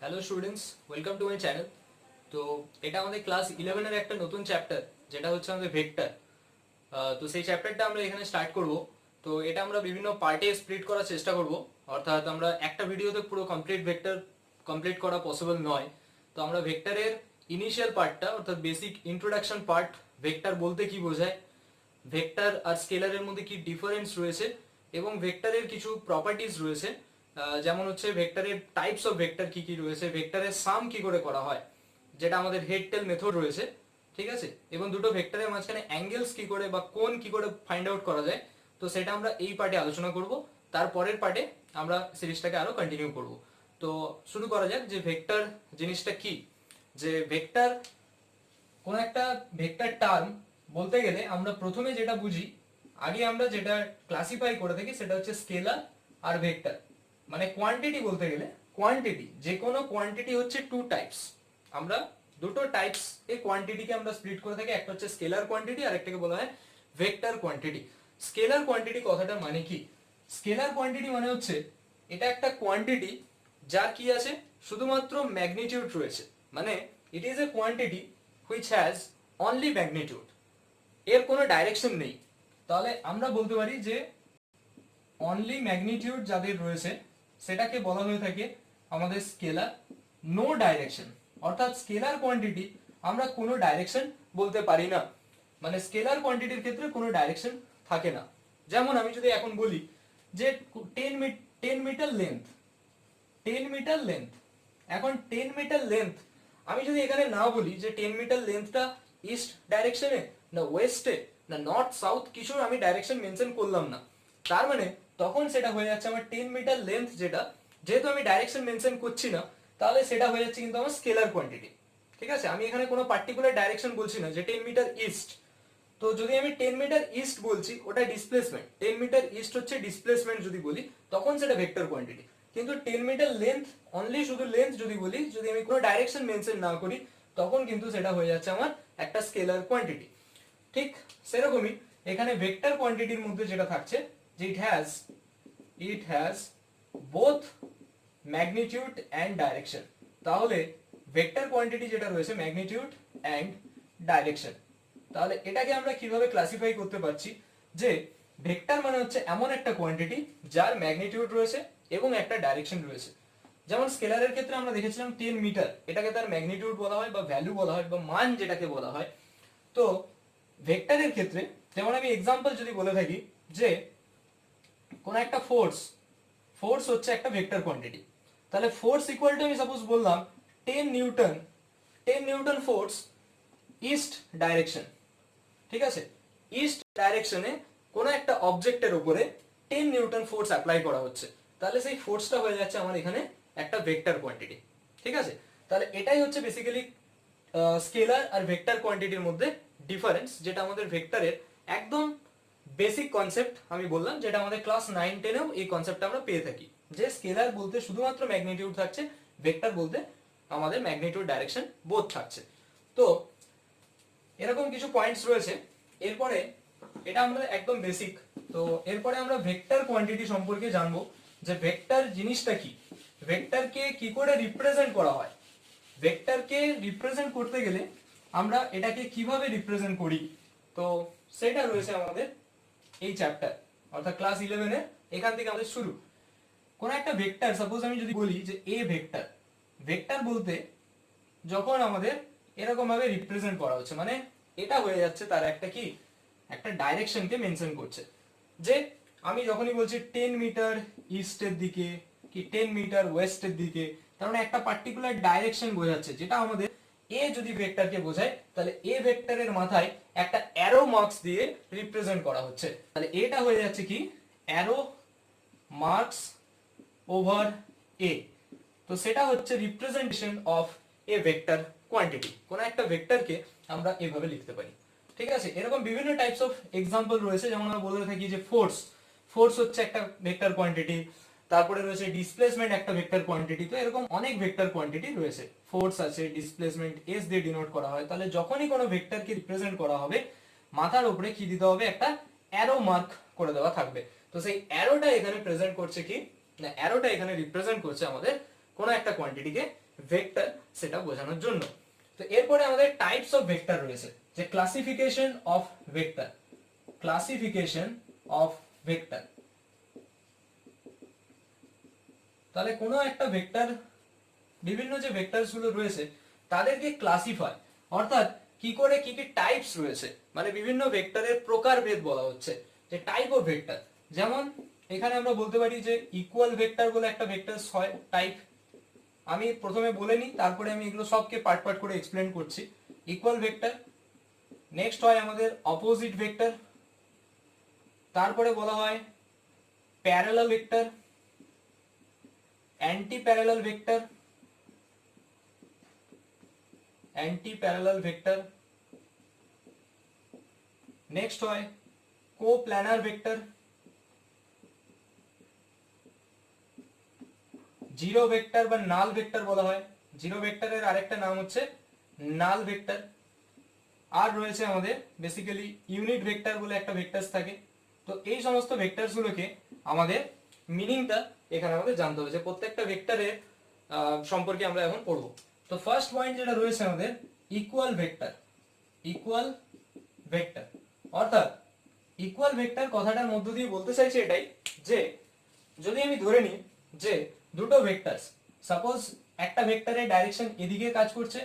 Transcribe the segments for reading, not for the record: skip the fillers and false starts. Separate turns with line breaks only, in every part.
Hello students, welcome to my channel. তো এটা আমাদের ক্লাস 11-এর একটা নতুন চ্যাপ্টার, যেটা হচ্ছে আমাদের ভেক্টর। তো সেই চ্যাপ্টারটা আমরা এখানে স্টার্ট করব। তো এটা আমরা বিভিন্ন পার্টে স্প্লিট করার চেষ্টা করব, অর্থাৎ আমরা একটা ভিডিওতে পুরো কমপ্লিট ভেক্টর কমপ্লিট করা পসিবল নয়। তো আমরা ভেক্টরের ইনিশিয়াল পার্টটা, অর্থাৎ বেসিক ইন্ট্রোডাকশন পার্ট, ভেক্টর বলতে কি বোঝায়, ভেক্টর আর স্কেলারের মধ্যে কি ডিফারেন্স রয়েছে, এবং ভেক্টরের কিছু প্রপার্টিজ রয়েছে, যেমন হচ্ছে ভেক্টরের টাইপস অফ ভেক্টর কি কি রয়েছে, ভেক্টরের সাম কি করে করা হয়, যেটা আমাদের হেড টেল মেথড রয়েছে, ঠিক আছে, এবং দুটো ভেক্টরের মাঝখানে অ্যাঙ্গেলস কি করে বা কোণ কি করে ফাইন্ড আউট করা যায়। তো সেটা আমরা এই পার্টে আলোচনা করব। তারপরের পার্টে আমরা সিরিজটাকে আরো কন্টিনিউ করব। তো শুরু করা যাক যে ভেক্টর জিনিসটা কি। যে ভেক্টর, কোন একটা ভেক্টর টার্ম বলতে গেলে আমরা প্রথমে যেটা বুঝি, আগে আমরা যেটা ক্লাসিফাই করে থাকি সেটা হচ্ছে স্কেলার আর ভেক্টর। মানে কোয়ান্টিটি বলতে গেলে, কোয়ান্টিটি, যে কোনো কোয়ান্টিটি হচ্ছে টু টাইপস। আমরা দুটো টাইপস এই কোয়ান্টিটিকে আমরা স্প্লিট করে থাকি, একটা হচ্ছে স্কেলার কোয়ান্টিটি আর একটাকে বলা হয় ভেক্টর কোয়ান্টিটি। স্কেলার কোয়ান্টিটি কথাটা মানে কি? স্কেলার কোয়ান্টিটি মানে হচ্ছে এটা একটা কোয়ান্টিটি যার কি আছে, শুধুমাত্র ম্যাগনিটিউড রয়েছে। মানে it is a quantity which has only magnitude, এর কোনো ডাইরেকশন নেই। তাহলে আমরা বলতে পারি যে অনলি ম্যাগনিটিউড যাদের রয়েছে সেটাকে বলা হয়ে থাকে আমাদের স্কেলার। নো ডাইরেকশন, অর্থাৎ স্কেলার কোয়ান্টিটি আমরা কোনো ডাইরেকশন বলতে পারি না। মানে স্কেলার কোয়ান্টিটির ক্ষেত্রে কোনো ডাইরেকশন থাকে না। যেমন আমি যদি এখন বলি যে 10 মিটার লেন্থ, 10 মিটার লেন্থ, এখন 10 মিটার লেন্থ আমি যদি এখানে না বলি যে 10 মিটার লেন্থটা ইস্ট ডাইরেকশনে না ওয়েস্টে না নর্থ সাউথ, কিছু আমি ডাইরেকশন মেনশন করলাম না, তার মানে তখন সেটা হয়ে যাচ্ছে আমার 10 মিটার লেন্থ, যেটা যেহেতু আমি ডাইরেকশন মেনশন করছি না, তাহলে সেটা হয়ে যাচ্ছে কিন্তু আমার স্কেলার কোয়ান্টিটি। ঠিক আছে, আমি এখানে কোনো পার্টিকুলার ডাইরেকশন বলছি না যে 10 মিটার ইস্ট। তো যদি আমি 10 মিটার ইস্ট বলছি, ওটা ডিসপ্লেসমেন্ট, 10 মিটার ইস্ট হচ্ছে ডিসপ্লেসমেন্ট যদি বলি, তখন সেটা ভেক্টর কোয়ান্টিটি। কিন্তু 10 মিটার লেন্থ, অনলি শুধু লেন্থ যদি বলি, যদি আমি কোনো ডাইরেকশন মেনশন না করি, তখন কিন্তু সেটা হয়ে যাচ্ছে আমার একটা স্কেলার কোয়ান্টিটি। ঠিক সেরকমই এখানে ভেক্টর কোয়ান্টিটির মধ্যে যেটা থাকছে যে it has both magnitude and direction. তাহলে ভেক্টর কোয়ান্টিটি যেটা রয়েছে ম্যাগনিটিউড অ্যান্ড ডাইরেকশন, তাহলে এটাকে আমরা কিভাবে ক্লাসিফাই করতে পারছি যে ভেক্টর মানে হচ্ছে এমন একটা কোয়ান্টিটি যার ম্যাগনিটিউড রয়েছে এবং একটা ডাইরেকশন রয়েছে। যেমন স্কেলারের ক্ষেত্রে আমরা দেখেছিলাম 10 মিটার, এটাকে তার ম্যাগনিটিউড বলা হয় বা ভ্যালু বলা হয় বা মান যেটাকে বলা হয়। তো ভেক্টরের ক্ষেত্রে যেমন আমি এক্সাম্পল যদি বলে থাকি যে কোন একটা ফোর্স, ফোর্স হচ্ছে একটা ভেক্টর কোয়ান্টিটি, তাহলে ফোর্স ইকুয়াল টু আমি সাপোজ বললাম 10 Newton, 10 Newton force east direction. ঠিক আছে, ইস্ট ডাইরেকশনে কোনো একটা অবজেক্টের উপরে 10 নিউটন ফোর্স অ্যাপ্লাই করা হচ্ছে, তাহলে সেই ফোর্সটা হয়ে যাচ্ছে আমার এখানে একটা ভেক্টর কোয়ান্টিটি। ঠিক আছে, তাহলে এটাই হচ্ছে বেসিক্যালি স্কেলার আর ভেক্টর কোয়ান্টিটির মধ্যে ডিফারেন্স, যেটা আমাদের ভেক্টরের একদম বেসিক কনসেপ্ট আমি বললাম, যেটা আমাদের ক্লাস 9-10-এও এই কনসেপ্টটা আমরা পেয়ে থাকি, যে স্কেলার বলতে শুধুমাত্র ম্যাগনিটিউড থাকছে, ভেক্টর বলতে আমাদের ম্যাগনিটিউড ডাইরেকশন বোথ থাকছে। তো এরকম কিছু পয়েন্টস রয়েছে। এরপরে এটা আমরা একদম বেসিক। তো এরপরে আমরা ভেক্টর কোয়ান্টিটি সম্পর্কে জানবো, যে ভেক্টর জিনিসটা কি, ভেক্টরকে কি করে রিপ্রেজেন্ট করা হয়, ভেক্টরকে রিপ্রেজেন্ট করতে গেলে আমরা এটাকে কিভাবে রিপ্রেজেন্ট করি। তো সেটা রয়েছে আমাদের এই চ্যাপ্টার, অর্থাৎ ক্লাস 11-এর এখান থেকে আমাদের শুরু। কোন একটা ভেক্টর, সাপোজ আমি যদি বলি যে এ ভেক্টর, ভেক্টর বলতে যখন আমাদের এরকম ভাবে রিপ্রেজেন্ট করা হচ্ছে, মানে এটা হয়ে যাচ্ছে তার একটা কি, একটা ডাইরেকশনকে মেনশন করছে। যে আমি যখনই বলছি 10 মিটার ইস্টের দিকে কি 10 মিটার ওয়েস্টের দিকে, তার মানে একটা পার্টিকুলার ডাইরেকশন বোঝাচ্ছে, যেটা আমাদের এ যদি ভেক্টরকে বোঝায়, তাহলে এ ভেক্টরের মাথায় একটা অ্যারো মার্কস দিয়ে রিপ্রেজেন্ট করা হচ্ছে, তাহলে এটা হয়ে যাচ্ছে কি অ্যারো মার্কস ওভার এ। তো সেটা হচ্ছে representation of A vector quantity. কোন একটা ভেক্টরকে আমরা এভাবে লিখতে পারি। ঠিক আছে, এরকম বিভিন্ন টাইপস অফ এক্সাম্পল রয়েছে, যেমন আমরা বলে থাকি যে ফোর্স, ফোর্স হচ্ছে একটা ভেক্টর কোয়ান্টিটি, তারপরে রয়েছে ডিসপ্লেসমেন্ট একটা ভেক্টর কোয়ান্টিটি। তো এরকম অনেক ভেক্টর কোয়ান্টিটি রয়েছে, ফোর্স আছে, ডিসপ্লেসমেন্ট এস দিয়ে ডিনোট করা হয়। তাহলে যখনই কোনো ভেক্টরকে রিপ্রেজেন্ট করা হবে, মাথার উপরে কি দিতে হবে, একটা অ্যারো মার্ক করে দেওয়া থাকবে। তো সেই অ্যারোটা এখানে প্রেজেন্ট করছে কি, না অ্যারোটা এখানে রিপ্রেজেন্ট করছে আমাদের কোনো একটা কোয়ান্টিটিকে ভেক্টর সেটা বোঝানোর জন্য। তো এরপরে আমাদের টাইপস অফ ভেক্টর রয়েছে, যে classification of vector, classification of vector. তাহলে কোনো একটা ভেক্টর, বিভিন্ন যে ভেক্টরস গুলো রয়েছে তাদেরকে ক্লাসিফাই, অর্থাৎ কি করে কি কি টাইপস রয়েছে, মানে বিভিন্ন ভেক্টরের প্রকারভেদ বলা হচ্ছে, যে টাইপ অফ ভেক্টর। যেমন এখানে আমরা বলতে পারি যে ইকুয়াল ভেক্টর বলে একটা ভেক্টরস হয় টাইপ। আমি প্রথমে বলে নিই, তারপরে আমি এগুলো সবকে পার্ট পার্ট করে এক্সপ্লেন করছি। ইকুয়াল ভেক্টর, নেক্সট হয় আমাদের অপোজিট ভেক্টর, তারপরে বলা হয় parallel vector, anti parallel vector, anti parallel vector, next হয় কোপ্ল্যানার ভেক্টর, জিরো ভেক্টর বা নাল ভেক্টর বলা হয়। জিরো ভেক্টরের আরেকটা নাম হচ্ছে নাল ভেক্টর। আর রয়েছে আমাদের বেসিক্যালি ইউনিট ভেক্টর বলে একটা ভেক্টরস থাকে। তো এই সমস্ত ভেক্টরস গুলোকে আমাদের মিনিংটা এখানে আমাদের জানতে হবে, যে প্রত্যেকটা ভেক্টরের সম্পর্কে আমরা এখন পড়বো। তো ফার্স্ট পয়েন্ট যেটা রয়েছে আমাদের ইকুয়াল ভেক্টর। ইকুয়াল ভেক্টর অর্থাৎ ইকুয়াল ভেক্টর কথাটার মধ্য দিয়ে বলতে চাইছি এটাই, যে যদি আমি ধরে নিই যে দুটো ভেক্টরস, সাপোজ একটা ভেক্টরের ডাইরেকশন এদিকে কাজ করছে,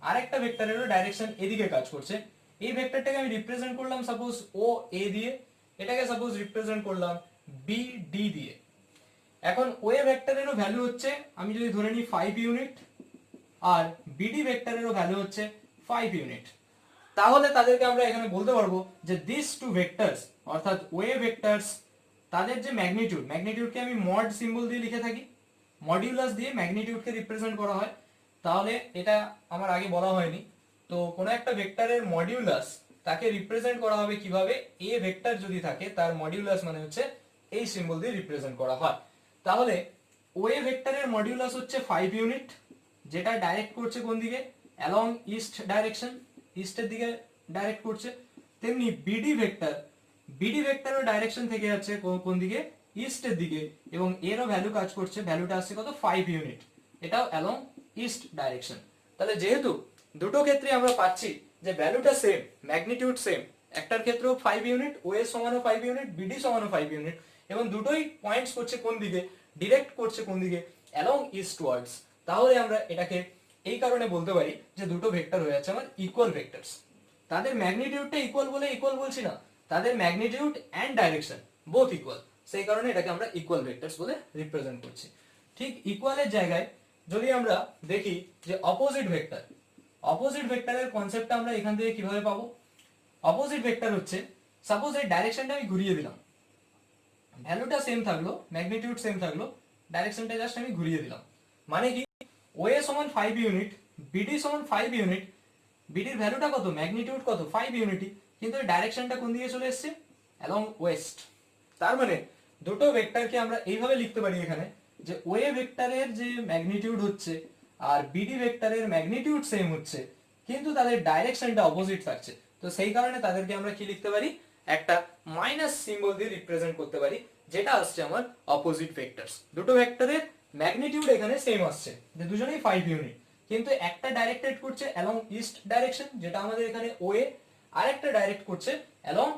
আর একটা ভেক্টরেরও ডাইরেকশন এদিকে কাজ করছে। এই ভেক্টরটাকে আমি রিপ্রেজেন্ট করলাম সাপোজ ও এ দিয়ে, এটাকে সাপোজ রিপ্রেজেন্ট করলাম বি ডি দিয়ে। এখন ওয়ে ভেক্টরেরও ভ্যালু হচ্ছে, আমি যদি ধরে নিই 5 ইউনিট, আর বিডি ভেক্টরেরও ভ্যালু হচ্ছে 5 ইউনিট, তাহলে তাদেরকে আমরা এখানে বলতে পারবো যে দিস টু ভেক্টরস, অর্থাৎ ওয়ে ভেক্টরস, তাদের যে ম্যাগনিটিউড, ম্যাগনিটিউডকে আমি মড সিম্বল দিয়ে লিখে থাকি, মডিউলাস দিয়ে ম্যাগনিটিউডকে রিপ্রেজেন্ট করা হয়। তাহলে এটা আমার আগে বলা হয়নি, তো কোনো একটা ভেক্টরের মডিউলাস তাকে রিপ্রেজেন্ট করা হবে কিভাবে, এ ভেক্টর যদি থাকে তার মডিউলাস মানে হচ্ছে এই সিম্বল দিয়ে রিপ্রেজেন্ট করা হয়। তাহলে ওয়ে ভেক্টরের মডিউলাস হচ্ছে 5 ইউনিট, যেটা ডাইরেক্ট করছে কোন দিকে, অ্যালং ইস্ট ডাইরেকশন, ইস্টের দিকে ডাইরেক্ট করছে। তেমনি বিডি ভেক্টর, বিডি ভেক্টরের ডাইরেকশন থেকে যাচ্ছে কোন দিকে, ইস্টের দিকে, এবং এরও ভ্যালু কাজ করছে, ভ্যালুটা আসছে কত, 5 ইউনিট, এটাও অ্যালং ইস্ট ডাইরেকশন। তাহলে যেহেতু দুটো ক্ষেত্রে আমরা পাচ্ছি যে ভ্যালুটা সেম, ম্যাগনিটিউড সেম, একটার ক্ষেত্রেও 5 ইউনিট, ওএ সমানও 5 ইউনিট, বিডি সমানও 5 ইউনিট, এবং দুটোই পয়েন্টস করছে কোন দিকে, ডিরেক্ট করছে কোন দিকে, অ্যালং ইস্টওয়ার্ডস, তাহলে আমরা এটাকে এই কারণে বলতে পারি যে দুটো ভেক্টর হয়ে যাচ্ছে আমার ইকুয়াল ভেক্টরস। তাদের ম্যাগনিটিউডটা ইকুয়াল বলে ইকুয়াল বলছি না, তাদের magnitude and direction both equal, সেই কারণে এটাকে আমরা ইকুয়াল ভেক্টরস বলে রিপ্রেজেন্ট করছি। ঠিক ইকুয়ালের জায়গায় যদি আমরা দেখি যে অপোজিট ভেক্টর, অপোজিট ভেক্টরের কনসেপ্টটা আমরা এখান থেকে কিভাবে পাবো। অপোজিট ভেক্টর হচ্ছে, সাপোজ এই ডাইরেকশনটা আমি ঘুরিয়ে দিলাম, ভ্যালুটা সেম থাকলো, ম্যাগনিটিউড সেম থাকলো, ডাইরেকশনটা জাস্ট আমি ঘুরিয়ে দিলাম, মানে কি ওএ সমান 5 ইউনিট, বিডি সমান 5 ইউনিট, বিডির ভ্যালুটা কত, ম্যাগনিটিউড কত, 5 ইউনিটই, কিন্তু ডাইরেকশনটা কোন দিকে চলে এসেছে, অ্যালং ওয়েস্ট। তার মানে দুটো ভেক্টরকে আমরা এইভাবে লিখতে পারি এখানে, যে ওএ ভেক্টরের যে ম্যাগনিটিউড হচ্ছে আর বিডি ভেক্টরের ম্যাগনিটিউড সেম হচ্ছে, কিন্তু তাদের ডাইরেকশনটা অপোজিট থাকছে। তো সেই কারণে তাদেরকে আমরা কি লিখতে পারি, একটা মাইনাস সিম্বল দিয়ে রিপ্রেজেন্ট করতে পারি, যেটা আসছে আমার অপোজিট ভেক্টরস। দুটো ভেক্টরের ম্যাগনিটিউড এখানে সেম আসছে, যে দুজনেই 5 ইউনিট, কিন্তু একটা ডাইরেক্টেড করছে অ্যালং ইস্ট ডাইরেকশন, যেটা আমাদের এখানে ওএ, আর একটা ডাইরেক্ট করছে অ্যালং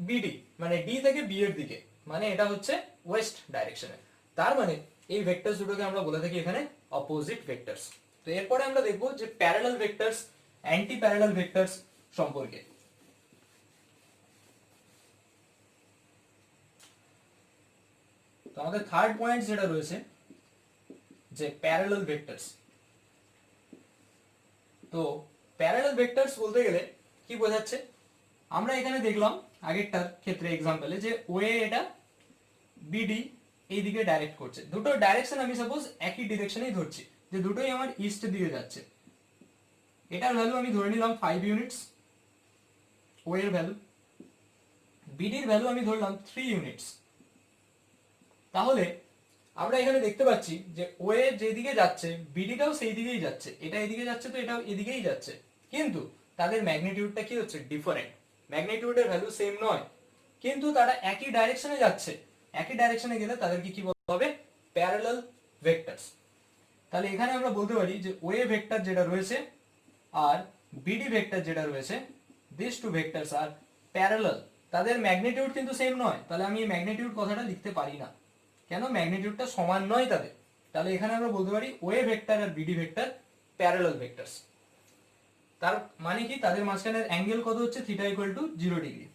বিডি, মানে ডি থেকে বি এর দিকে, মানে এটা হচ্ছে ওয়েস্ট ডাইরেকশনে। তার মানে এই ভেক্টরস দুটোকে আমরা বলে থাকি এখানে অপোজিট ভেক্টরস। তো এরপরে আমরা দেখব যে parallel vectors, anti parallel vectors সম্পর্কে। তো আমাদের থার্ড পয়েন্ট যেটা রয়েছে যে প্যারালাল ভেক্টরস। তো প্যারালাল ভেক্টরস বলতে গেলে কি বোঝাচ্ছে, আমরা এখানে দেখলাম আগেরটার ক্ষেত্রে এক্সাম্পলে যে ওয়ে এটা বিডি এই দিকে ডাইরেক্ট করছে, দুটো ডাইরেকশন আমি সাপোজ একই ডিরেকশনেই ধরছি, যে দুটোই আমার ইস্ট দিকে যাচ্ছে। এটার ভ্যালু আমি ধরে নিলাম 5 ইউনিটস, ও এর ভ্যালু, বিডির ভ্যালু আমি ধরলাম 3 ইউনিটস। তাহলে আমরা এখানে দেখতে পাচ্ছি যে ওয়ে যেদিকে যাচ্ছে বিডিটাও সেই দিকেই যাচ্ছে, এটা এদিকে যাচ্ছে তো এটাও এদিকেই যাচ্ছে, কিন্তু তাদের ম্যাগনিটিউডটা কি হচ্ছে, ডিফারেন্ট, ম্যাগনিটিউডের ভ্যালু সেম নয়, কিন্তু তারা একই ডাইরেকশনে যাচ্ছে। একই ডাইরেকশনে গেলে তাদেরকে কি বলা হবে, প্যারালাল ভেক্টরস। তাহলে এখানে আমরা বলতে পারি যে ওয়ে ভেক্টর যেটা রয়েছে আর বিডি ভেক্টর যেটা রয়েছে, this two vectors are parallel. তাদের ম্যাগনিটিউড কিন্তু সেম নয়, তাহলে আমি এই ম্যাগনিটিউড কথাটা লিখতে পারি না। কেন? ম্যাগনিটিউডটা সমান নয় তাদের। তাহলে এখানে আমরা বলতে পারি ওয়ে ভেক্টর আর বিডি ভেক্টর প্যারালাল ভেক্টরস। তার মানে কি? তাদের মাঝখানের অ্যাঙ্গেল কত হচ্ছে? Theta equal to 0 degree.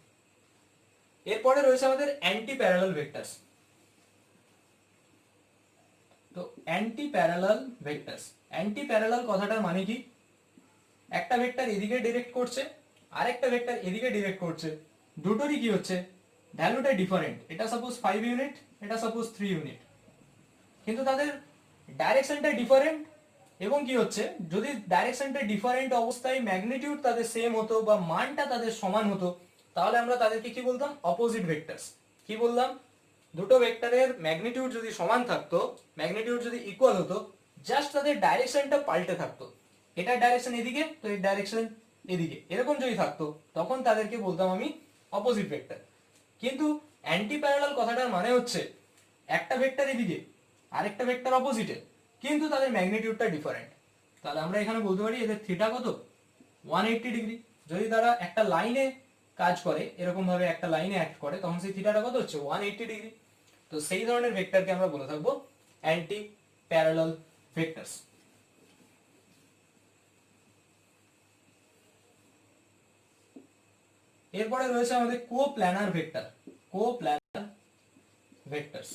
এরপরে রয়েছে আমাদের অ্যান্টি প্যারালাল ভেক্টরস। তো anti parallel vectors, anti parallel কথাটার মানে কি? একটা ভেক্টর এদিকে ডিরেক্ট করছে, আরেকটা ভেক্টর এদিকে ডিরেক্ট করছে, দুটোরই কি হচ্ছে? ভ্যালুটা ডিফারেন্ট। এটা সাপোজ 5 ইউনিট, এটা সাপোজ 3 ইউনিট, কিন্তু তাদের ডাইরেকশনটা ডিফারেন্ট। এবং কি হচ্ছে? যদি ডাইরেকশনটা ডিফারেন্ট অবস্থায় ম্যাগনিটিউড তাদের সেম হতো বা মানটা তাদের সমান হতো, তাহলে আমরা তাদেরকে কি বলতাম? Opposite vectors. কি বললাম? দুটো ভেক্টরের ম্যাগনিটিউড যদি সমান থাকতো, ম্যাগনিটিউড যদি ইকুয়াল হতো, জাস্ট তাদের ডাইরেকশনটা পাল্টে থাকতো, এটার ডাইরেকশন এদিকে তো এর ডাইরেকশন এদিকে, এরকম যদি থাকতো, তখন তাদেরকে বলতাম আমি অপোজিট ভেক্টর। কিন্তু অ্যান্টি প্যারালাল কথাটার মানে হচ্ছে একটা ভেক্টর এদিকে, আরেকটা ভেক্টর অপোজিটে, কিন্তু তাদের ম্যাগনিটিউডটা ডিফারেন্ট। তাহলে আমরা এখানে বলতে পারি এদের থিটা কত? 180 ডিগ্রি। যদি তারা একটা লাইনে কাজ করে, এরকম ভাবে একটা লাইনে অ্যাক্ট করে, তখন সেই থিটাটা কত হচ্ছে? 180 ডিগ্রি। তো সেই ধরনের ভেক্টরকে আমরা বলে থাকবো অ্যান্টি প্যারালাল ভেক্টরস। এরপরে রয়েছে আমাদের কোপ্ল্যানার ভেক্টর। কোপ্ল্যানার ভেক্টরস,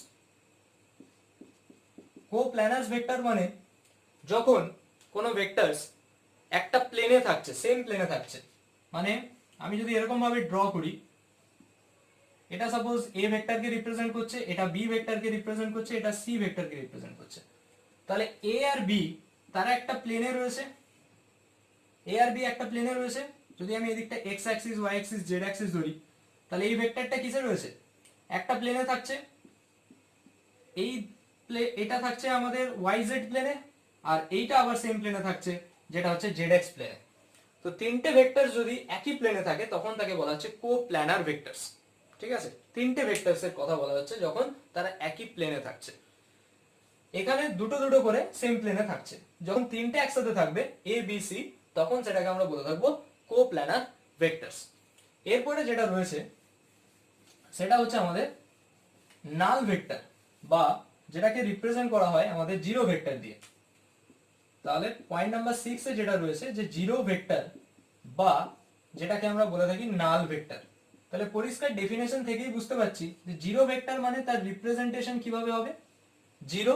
কোপ্ল্যানার ভেক্টর মানে যখন কোনো ভেক্টরস একটা প্লেনে থাকছে, সেম প্লেনে থাকছে, মানে আমি যদি এরকম ভাবে ড্র করি, এটা সাপোজ এ ভেক্টরকে রিপ্রেজেন্ট করছে, এটা বি ভেক্টরকে রিপ্রেজেন্ট করছে, এটা সি ভেক্টরকে রিপ্রেজেন্ট করছে। তাহলে এ আর বি তারা একটা প্লেনে রয়েছে, এ আর বি একটা প্লেনে রয়েছে। যদি আমি এদিকটা X axis, Y axis, Z axis ধরি, তাহলে এই ভেক্টরটা কিসে রয়েছে? একটা প্লেনে থাকছে। এই এটা থাকছে আমাদের ওয়াই জেড প্লেনে, আর এইটা আবার সেম প্লেনে থাকছে, যেটা হচ্ছে জেড এক্স প্লেনে। তো তিনটে ভেক্টর যদি একই প্লেনে থাকে, তখন তাকে বলা হচ্ছে কোপ্ল্যানার ভেক্টরস। ঠিক আছে? তিনটে ভেক্টরস এর কথা বলা হচ্ছে যখন তারা একই প্লেনে থাকছে। এখানে দুটো দুটো করে সেম প্লেনে থাকছে। যখন তিনটে একসাথে থাকবে এ বি সি, তখন সেটাকে আমরা বলে থাকবো কোপ্ল্যানার ভেক্টরস। এরপরে যেটা রয়েছে সেটা হচ্ছে আমাদের নাল ভেক্টর, বা যেটাকে রিপ্রেজেন্ট করা হয় আমাদের জিরো ভেক্টর দিয়ে। তাহলে পয়েন্ট নাম্বার 6 এ যেটা রয়েছে যে জিরো ভেক্টর, বা যেটাকে আমরা বলে থাকি নাল ভেক্টর। তাহলে পরিষ্কার ডেফিনেশন থেকেই বুঝতে পারছি যে জিরো ভেক্টর মানে তার রিপ্রেজেন্টেশন কিভাবে হবে? জিরো,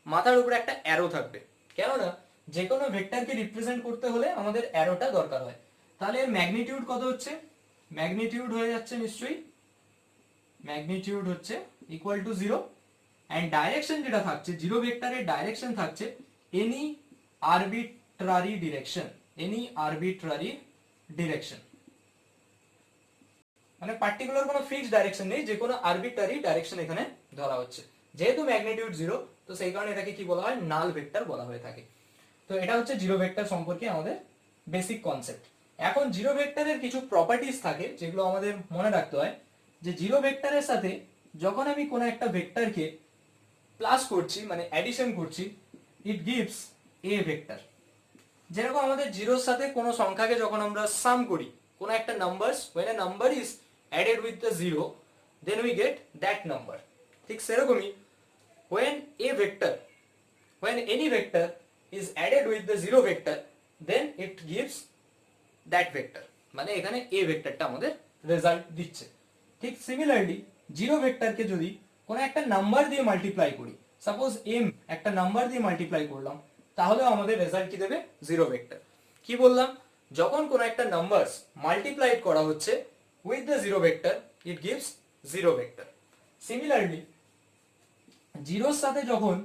মাথার উপরে একটা অ্যারো থাকবে। কেননা যে কোনো ভেক্টরকে রিপ্রেজেন্ট করতে হলে আমাদের অ্যারোটা দরকার হয়। তাহলে এর ম্যাগনিটিউড কত হচ্ছে? ম্যাগনিটিউড হয়ে যাচ্ছে নিশ্চয়ই, ম্যাগনিটিউড হচ্ছে ইকুয়াল টু 0, এন্ড ডাইরেকশন যেটা থাকছে জিরো ভেক্টরের ডাইরেকশন থাকছে any arbitrary direction, any arbitrary direction. মানে পার্টিকুলার কোনো ফিক্সড ডাইরেকশন নেই, যে কোনো আরবিট্রারি ডাইরেকশন এখানে ধরা হচ্ছে। যেহেতু ম্যাগনিটিউড 0, তো সেই কারণে এটাকে কি বলা হয়? নাল ভেক্টর বলা হয়ে থাকে। তো এটা হচ্ছে জিরো ভেক্টর সম্পর্কে আমাদের বেসিক কনসেপ্ট। এখন জিরো ভেক্টরের কিছু প্রপার্টিজ থাকে যেগুলো আমাদের মনে রাখতে হয়। যে জিরো ভেক্টরের সাথে যখন আমি কোনো একটা ভেক্টরকে প্লাস করছি, মানে অ্যাডিশন করছি, ইট গিভস এ ভেক্টর। যেরকম আমাদের জিরোর সাথে কোনো সংখ্যাকে যখন আমরা সাম করি, কোনো একটা numbers, when a number is added with the zero, then we get that number. ঠিক সেরকমই when a vector, when any vector is added with the zero vector, then it gives that vector. মানে এখানে a ভেক্টরটা আমাদের result দিচ্ছে। ঠিক similarly zero ভেক্টরকে যদি কোনো একটা নাম্বার দিয়ে মাল্টিপ্লাই করি, সাপোজ m একটা নাম্বার দিয়ে মাল্টিপ্লাই করলাম, তাহলে আমাদের রেজাল্ট কি দেবে? Zero vector. কি বললাম? যখন কোনো একটা নাম্বারস মাল্টিপ্লাইড করা হচ্ছে with the zero vector, it gives zero vector. Similarly জিরোর সাথে যখন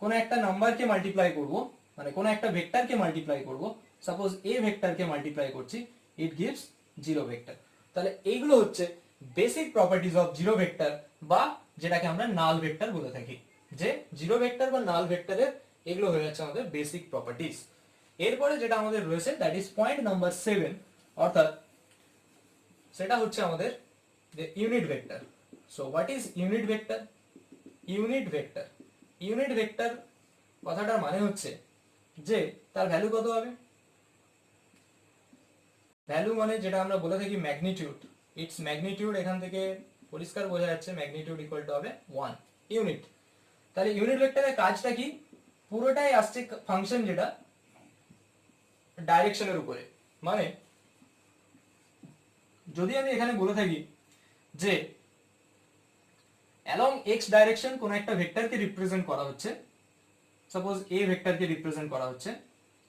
কোনো একটা নাম্বারকে মাল্টিপ্লাই করব, মানে কোনো একটা ভেক্টরকে মাল্টিপ্লাই করব, সাপোজ এ ভেক্টরকে মাল্টিপ্লাই করছি, ইট গিভস জিরো ভেক্টর। তাহলে এইগুলো হচ্ছে basic properties of zero vector, বা যেটাকে আমরা নাল ভেক্টর বলে থাকি। যে জিরো ভেক্টর বা নাল ভেক্টরের এগুলো হয়ে যাচ্ছে আমাদের বেসিক প্রপার্টিজ। এরপরে যেটা আমাদের রয়েছে দ্যাট ইজ পয়েন্ট নাম্বার 7, অর্থাৎ সেটা হচ্ছে আমাদের unit vector. So what is unit vector? Unit vector, unit vector কথাটার মানে হচ্ছে যে তার ভ্যালু কত হবে, ভ্যালু মানে যেটা আমরা বলে থাকি ম্যাগনিটিউড, ইটস ম্যাগনিটিউড এখান থেকে পরিষ্কার বোঝা যাচ্ছে ম্যাগনিটিউড ইকুয়াল টু হবে 1 ইউনিট। তাহলে ইউনিট ভেক্টরের কাজটা কি, পুরোটাই আসছে ফাংশন যেটা ডাইরেকশনের উপরে। মানে যদি আমি এখানে বলে থাকি যে অ্যালং এক্স ডাইরেকশন কোন একটা ভেক্টরকে রিপ্রেজেন্ট করা হচ্ছে, সাপোজ এ ভেক্টরকে রিপ্রেজেন্ট করা হচ্ছে,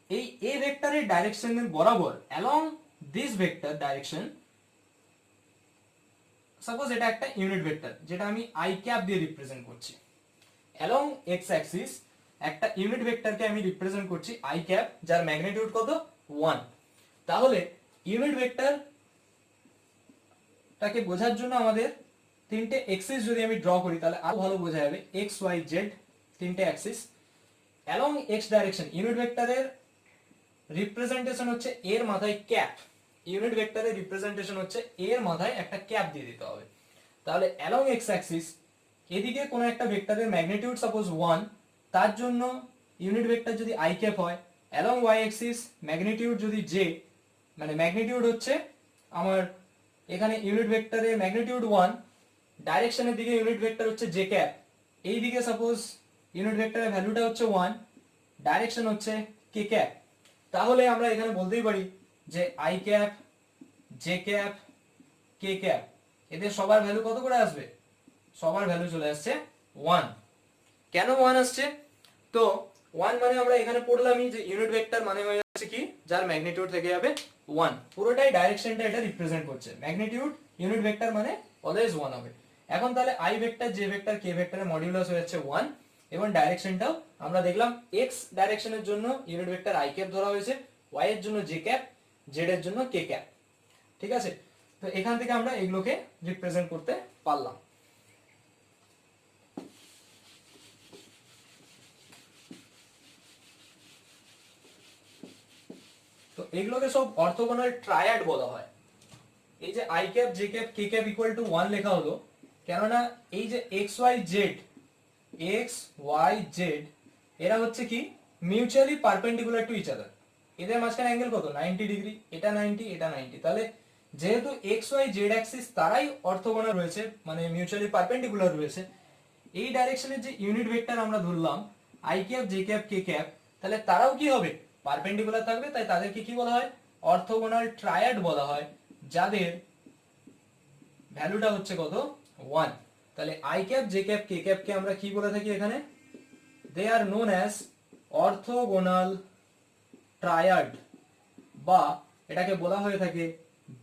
এই এ ভেক্টরের ডাইরেকশনের বরাবর along this vector direction, suppose এটা একটা ইউনিট ভেক্টর যেটা আমি আই ক্যাপ দিয়ে রিপ্রেজেন্ট করছি, অ্যালং এক্স অ্যাক্সিস একটা ইউনিট ভেক্টরকে আমি রিপ্রেজেন্ট করছি আই ক্যাপ, যার ম্যাগনিটিউড কত 1। তাহলে ইউনিট ভেক্টর তাকে বোঝার জন্য আমাদের তিনটে অ্যাক্সিস যদি আমি ড্র করি তাহলে আরো ভালো বোঝা যাবে, এক্স ওয়াই জেড তিনটে Axis. Along x direction unit ভেক্টরের রিপ্রেজেন্টেশন হচ্ছে এর মাথায় ক্যাপ, ইউনিট ভেক্টরের রিপ্রেজেন্টেশন হচ্ছে এর মাথায় একটা ক্যাপ দিয়ে দিতে হবে। তাহলে অ্যালং এক্স অ্যাক্সিস এদিকে কোনো একটা ভেক্টরের ম্যাগনিটিউড সাপোজ 1, তার জন্য ইউনিট ভেক্টর যদি আই ক্যাপ হয়, অ্যালং ওয়াই অ্যাক্সিস ম্যাগনিটিউড যদি জে, মানে ম্যাগনিটিউড হচ্ছে আমার এখানে ইউনিট ভেক্টরের ম্যাগনিটিউড 1, ডাইরেকশনের দিকে ইউনিট ভেক্টর হচ্ছে জে ক্যাপ, এই দিকে সাপোজ ইউনিট ভেক্টরের ভ্যালুটা হচ্ছে 1, ডাইরেকশন হচ্ছে কে ক্যাপ। তাহলে আমরা এখানে বলতেই পারি যে I cap, J cap, K cap এদের সবার ভ্যালু কত করে আসবে, সবার ভ্যালু চলে আসছে 1। কেন 1 আসছে, তো 1 মানে আমরা এখানে পড়লামই যে ইউনিট ভেক্টর মানে হয়ে যাচ্ছে কি, যার ম্যাগনিটিউড থেকে যাবে 1, পুরোটাই ডাইরেকশনটা এটা রিপ্রেজেন্ট করছে, ম্যাগনিটিউড ইউনিট ভেক্টর মানে অলওয়েজ 1 হবে। এখন তাহলে আই ভেক্টর, জে ভেক্টর, কে ভেক্টরের মডিউলাস হয়ে যাচ্ছে 1, এবং ডাইরেকশনটাও আমরা দেখলাম এক্স ডাইরেকশনের জন্য ইউনিট ভেক্টর আই ক্যাপ ধরা হয়েছে, ওয়াই এর জন্য জে ক্যাপ, জেড এর জন্য কে ক্যাপ। ঠিক আছে, তো এখান থেকে আমরা এগুলোকে রিপ্রেজেন্ট করতে পারলাম। তো এগুলোকে সব অর্থোগোনাল ট্রায়াড বলা হয়। এই যে I cap, J cap, K cap equal to 1 লেখা হলো, কেননা এই যে X Y Z, X Y Z এরা হচ্ছে কি mutually perpendicular to each other, এদের মাঝখানে অ্যাঙ্গেল কত 90 ডিগ্রি, এটা 90 এটা 90। তাহলে যেহেতু এক্স ওয়াই জেড অ্যাক্সিস তারাই অর্থোগোনাল রয়েছে, মানে মিউচুয়ালি পারপেন্ডিকুলার রয়েছে, এই ডাইরেকশনের যে ইউনিট ভেক্টর আমরা ধরলাম I cap, J cap, K cap, তাহলে তারাও কি হবে পারপেন্ডিকুলার থাকবে, তাই তাদেরকে কি বলা হয় অর্থোগোনাল ট্রায়াড বলা হয়, যাদের ভ্যালুটা হচ্ছে কত 1। তাহলে I cap, J cap, K cap কে আমরা কি বলে থাকি এখানে, they are known as orthogonal triad, বা এটাকে বলা হয়ে থাকে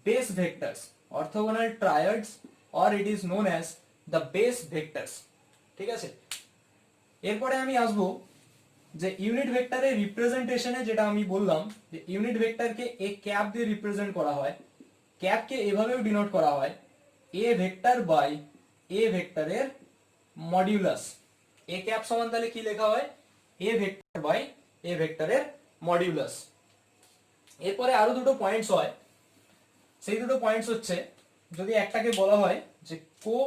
base vectors, orthogonal triads, or it is known as the base vectors. ঠিক আছে, এরপরে আমি আসবো যে ইউনিট ভেক্টরের রিপ্রেজেন্টেশনে, যেটা আমি বললাম যে ইউনিট ভেক্টরকে এ ক্যাপ দিয়ে রিপ্রেজেন্ট করা হয়, ক্যাপকে এভাবেও ডিনোট করা হয় এ ভেক্টর বাই এ ভেক্টরের মডিউলাস। এ ক্যাপ সমান তাহলে কি লেখা হয় এ ভেক্টর বাই এ ভেক্টরের মডিউলাস। এরপরে আরো দুটো পয়েন্টস হয়, সেই দুটো পয়েন্টস হচ্ছে যদি একটাকে বলা হয় যে কো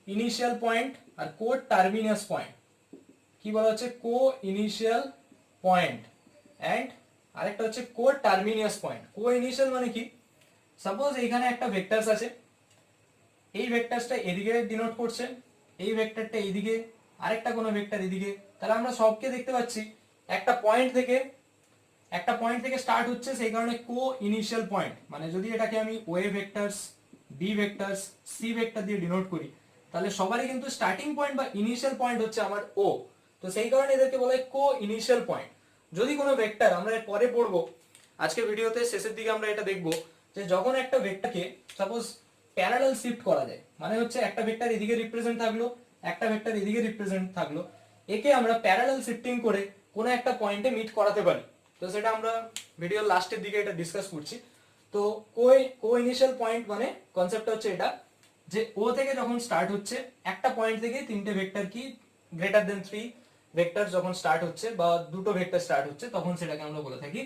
ইনিশিয়াল পয়েন্ট আর কো টার্মিনাস পয়েন্ট, কি বলা হচ্ছে কো ইনিশিয়াল পয়েন্ট এন্ড আরেকটা হচ্ছে কো টার্মিনাস পয়েন্ট। কো ইনিশিয়াল মানে কি, সাপোজ এখানে একটা ভেক্টরস আছে, এই ভেক্টরসটা এদিকে ডিনোট করছে, এই ভেক্টরটা এইদিকে, আরেকটা কোনো ভেক্টর এদিকে, তাহলে আমরা সবকে দেখতে পাচ্ছি একটা পয়েন্ট থেকে স্টার্ট হচ্ছে, সেই কারণে কো ইনিশিয়াল পয়েন্ট। মানে যদি এটাকে আমি A vectors, B vectors, C vector দিয়ে ডিনোট করি, তাহলে সবারই কিন্তু স্টার্টিং পয়েন্ট বা ইনিশিয়াল পয়েন্ট হচ্ছে আমার ও, তো সেই কারণে এদেরকে বলা হয় কো ইনিশিয়াল পয়েন্ট। যদি কোনো ভেক্টর, আমরা এর পরে পড়বো আজকের ভিডিওতে শেষের দিকে আমরা এটা দেখবো যে যখন একটা ভেক্টরকে সাপোজ প্যারালাল শিফট করা যায়, মানে হচ্ছে একটা ভেক্টর এদিকে রিপ্রেজেন্ট থাকলো, একটা ভেক্টর এদিকে রিপ্রেজেন্ট থাকলো, একে আমরা প্যারালাল শিফটিং করে কোনো একটা পয়েন্টে মিট করাতে পারি। তো সেটা আমরা ভিডিওর লাস্টের দিকে এটা ডিসকাস করছি। তো কো ইনিশিয়াল পয়েন্ট মানে কনসেপ্টটা হচ্ছে এটা যে ও থেকে যখন স্টার্ট হচ্ছে একটা পয়েন্ট থেকে তিনটে ভেক্টর কি গ্রেটার দেন 3 ভেক্টর যখন স্টার্ট হচ্ছে বা দুটো ভেক্টর স্টার্ট হচ্ছে, তখন সেটাকে আমরা বলে থাকি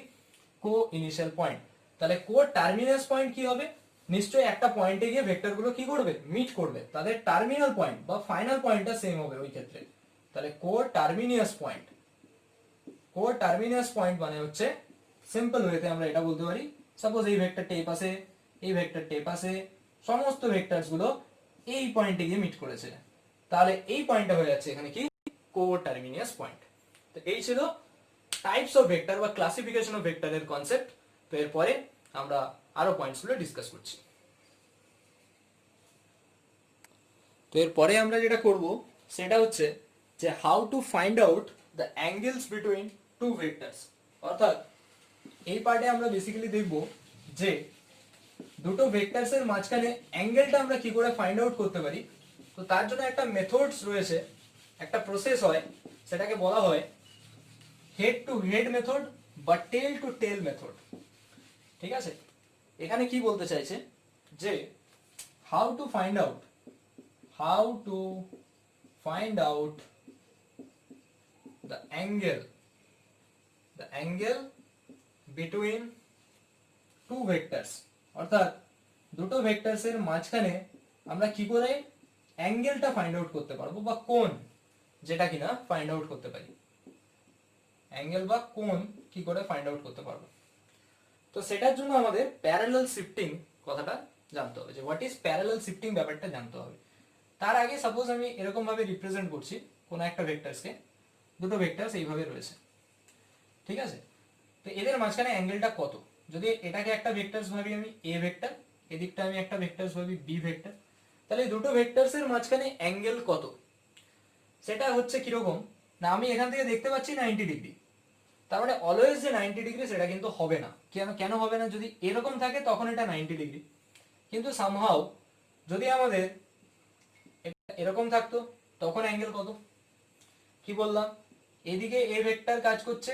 কো ইনিশিয়াল পয়েন্ট। তাহলে কো টার্মিনাস পয়েন্ট কি হবে, নিশ্চয়ই একটা পয়েন্টে গিয়ে ভেক্টরগুলো কি করবে মিট করবে, তাদের টার্মিনাল পয়েন্ট বা ফাইনাল পয়েন্টটা সেম হবে ওই ক্ষেত্রে। তাহলে কো টার্মিনাস পয়েন্ট, কোটার্মিনাস পয়েন্ট মানে হচ্ছে সিম্পল ওয়েতে আমরা এটা বলতে পারি, সাপোজ এই ভেক্টরটা এই পাশে, এই ভেক্টরটা এই পাশে, সমস্ত ভেক্টরস গুলো এই পয়েন্টে গিয়ে মিট করেছে, তাহলে এই পয়েন্টটা হয়ে যাচ্ছে এখানে কি কোটার্মিনাস পয়েন্ট। তো এই ছিল টাইপস অফ ভেক্টর বা ক্লাসিফিকেশন অফ ভেক্টরের কনসেপ্ট। তো এরপরে আমরা আরো পয়েন্টস গুলো ডিসকাস করছি। তো এরপরে আমরা যেটা করব সেটা হচ্ছে যে how to find out the angles between two vectors. অর্থাৎ এই পার্টে আমরা বেসিক্যালি দেখব যে দুটো ভেক্টরস এর মাঝখানে অ্যাঙ্গেলটা আমরা কি করে ফাইন্ড আউট করতে পারি। তো তার জন্য একটা মেথডস রয়েছে, একটা প্রসেস হয়, সেটাকে বলা হয় হেড টু হেড মেথড বা টেল টু টেল মেথড। ঠিক আছে, এখানে কি বলতে চাইছে যে how to find out the angle between two vectors। অর্থাৎ দুটো ভেক্টরস এর মাঝখানে আমরা কি করে অ্যাঙ্গেলটা ফাইন্ড আউট করতে পারবো বা কোণ যেটা কিনা ফাইন্ড আউট করতে পারি, অ্যাঙ্গেল বা কোণ কি করে ফাইন্ড আউট করতে পারবো। তো সেটার জন্য আমাদের প্যারালাল শিফটিং কথাটা জানতে হবে, যে হোয়াট ইজ প্যারালাল শিফটিং ব্যাপারটা জানতে হবে। তার আগে সাপোজ আমি এরকম ভাবে রিপ্রেজেন্ট করছি কোন একটা ভেক্টরসকে, দুটো ভেক্টরস এইভাবে রয়েছে, ঠিক আছে। তো এদের মাঝখানে অ্যাঙ্গেলটা কত, যদি এটাকে একটা ভেক্টরস ভাবি আমি এ ভেক্টর, এদিকটা আমি একটা ভেক্টরস ভাবি বি ভেক্টর, তাহলে দুটো ভেক্টরস এর মাঝখানে অ্যাঙ্গেল কত, সেটা হচ্ছে কিরকম না, আমি এখান থেকে দেখতে পাচ্ছি 90 ডিগ্রি, তার মানে অলওয়েজ যে 90 ডিগ্রি সেটা কিন্তু হবে না। কেন হবে না, যদি এরকম থাকে তখন এটা 90 ডিগ্রি, কিন্তু সামহাউ যদি আমাদের এরকম থাকতো তখন অ্যাঙ্গেল কত, কি বললাম, এদিকে এ ভেক্টর কাজ করছে,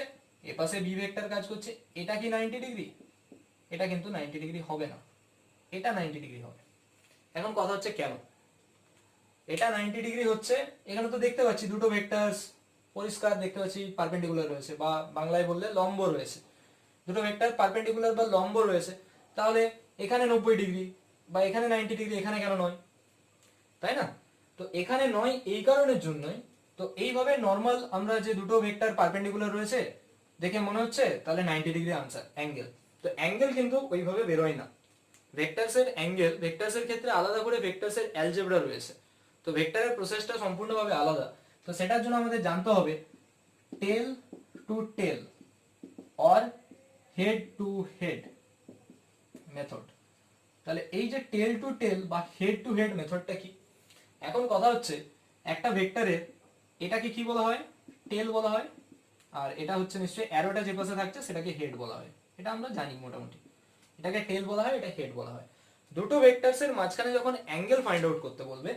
এ পাশে বি ভেক্টর কাজ করছে, এটা কি 90 ডিগ্রি, এটা কিন্তু 90 ডিগ্রি হবে না, এটা 90 ডিগ্রি হবে। এখন কথা হচ্ছে কেন এটা 90 ডিগ্রি হচ্ছে, এখানে তো দেখতে পাচ্ছি দুটো ভেক্টরস পরিষ্কার দেখতে পাচ্ছি পারপেন্ডিকুলার রয়েছে, বা বাংলায় বললে লম্ব রয়েছে, দুটো ভেক্টর পারপেন্ডিকুলার বা লম্ব রয়েছে, তাহলে এখানে 90 ডিগ্রি বা এখানে 90 ডিগ্রি, এখানে কেন নয়, তাই না। তো এখানে নয় এই কারণের জন্যই, তো এইভাবে নর্মাল আমরা যে দুটো ভেক্টর পারপেন্ডিকুলার রয়েছে দেখে মনে হচ্ছে তাহলে 90 ডিগ্রি আনসার অ্যাঙ্গেল। তো অ্যাঙ্গেল কিন্তু ওইভাবে বেরোয় না, ভেক্টরসের অ্যাঙ্গেল, ভেক্টরসের ক্ষেত্রে আলাদা করে ভেক্টরসের অ্যালজেব্রা রয়েছে, তো ভেক্টরের প্রসেসটা সম্পূর্ণভাবে আলাদা। তো সেটার জন্য আমাদের জানতে হবে tail to tail or head to head method. তাহলে এই যে টেল টু টেল বা হেড টু হেড মেথডটা কি, এখন কথা হচ্ছে একটা ভেক্টরের এটাকে কি বলা হয়, টেল বলা হয়, আর এটা হচ্ছে নিশ্চয়ই অ্যারোটা যে পাশে থাকছে সেটাকে হেড বলা হয়, এটা আমরা জানি মোটামুটি, এটাকে টেল বলা হয়, এটা হেড বলা হয়। দুটো ভেক্টরস এর মাঝখানে যখন অ্যাঙ্গেল ফাইন্ড আউট করতে বলবে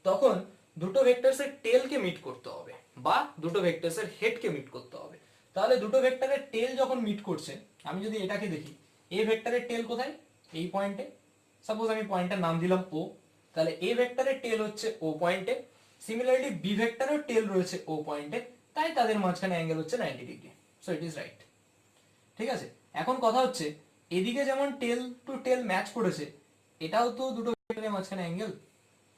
তখন দুটো ভেক্টরস এর টেলকে মিট করতে হবে বা দুটো ভেক্টরস এর হেডকে মিট করতে হবে। তাহলে দুটো ভেক্টরের টেল যখন মিট করছে, আমি যদি এটাকে দেখি, এ ভেক্টরের টেল কোথায়, এই পয়েন্টে, সাপোজ আমি পয়েন্টের নাম দিলাম ও, তাহলে এ ভেক্টরের টেল হচ্ছে ও পয়েন্টে, সিমিলারলি বি ভেক্টরের টেল রয়েছে ও পয়েন্টে, তাই তাদের মাঝখানে অ্যাঙ্গেল হচ্ছে 90 degree, so it is right. ঠিক আছে, এখন কথা হচ্ছে এদিকে যেমন টেল টু টেল ম্যাচ করেছে, এটাও তো দুটো ভেক্টরের মাঝখানে অ্যাঙ্গেল,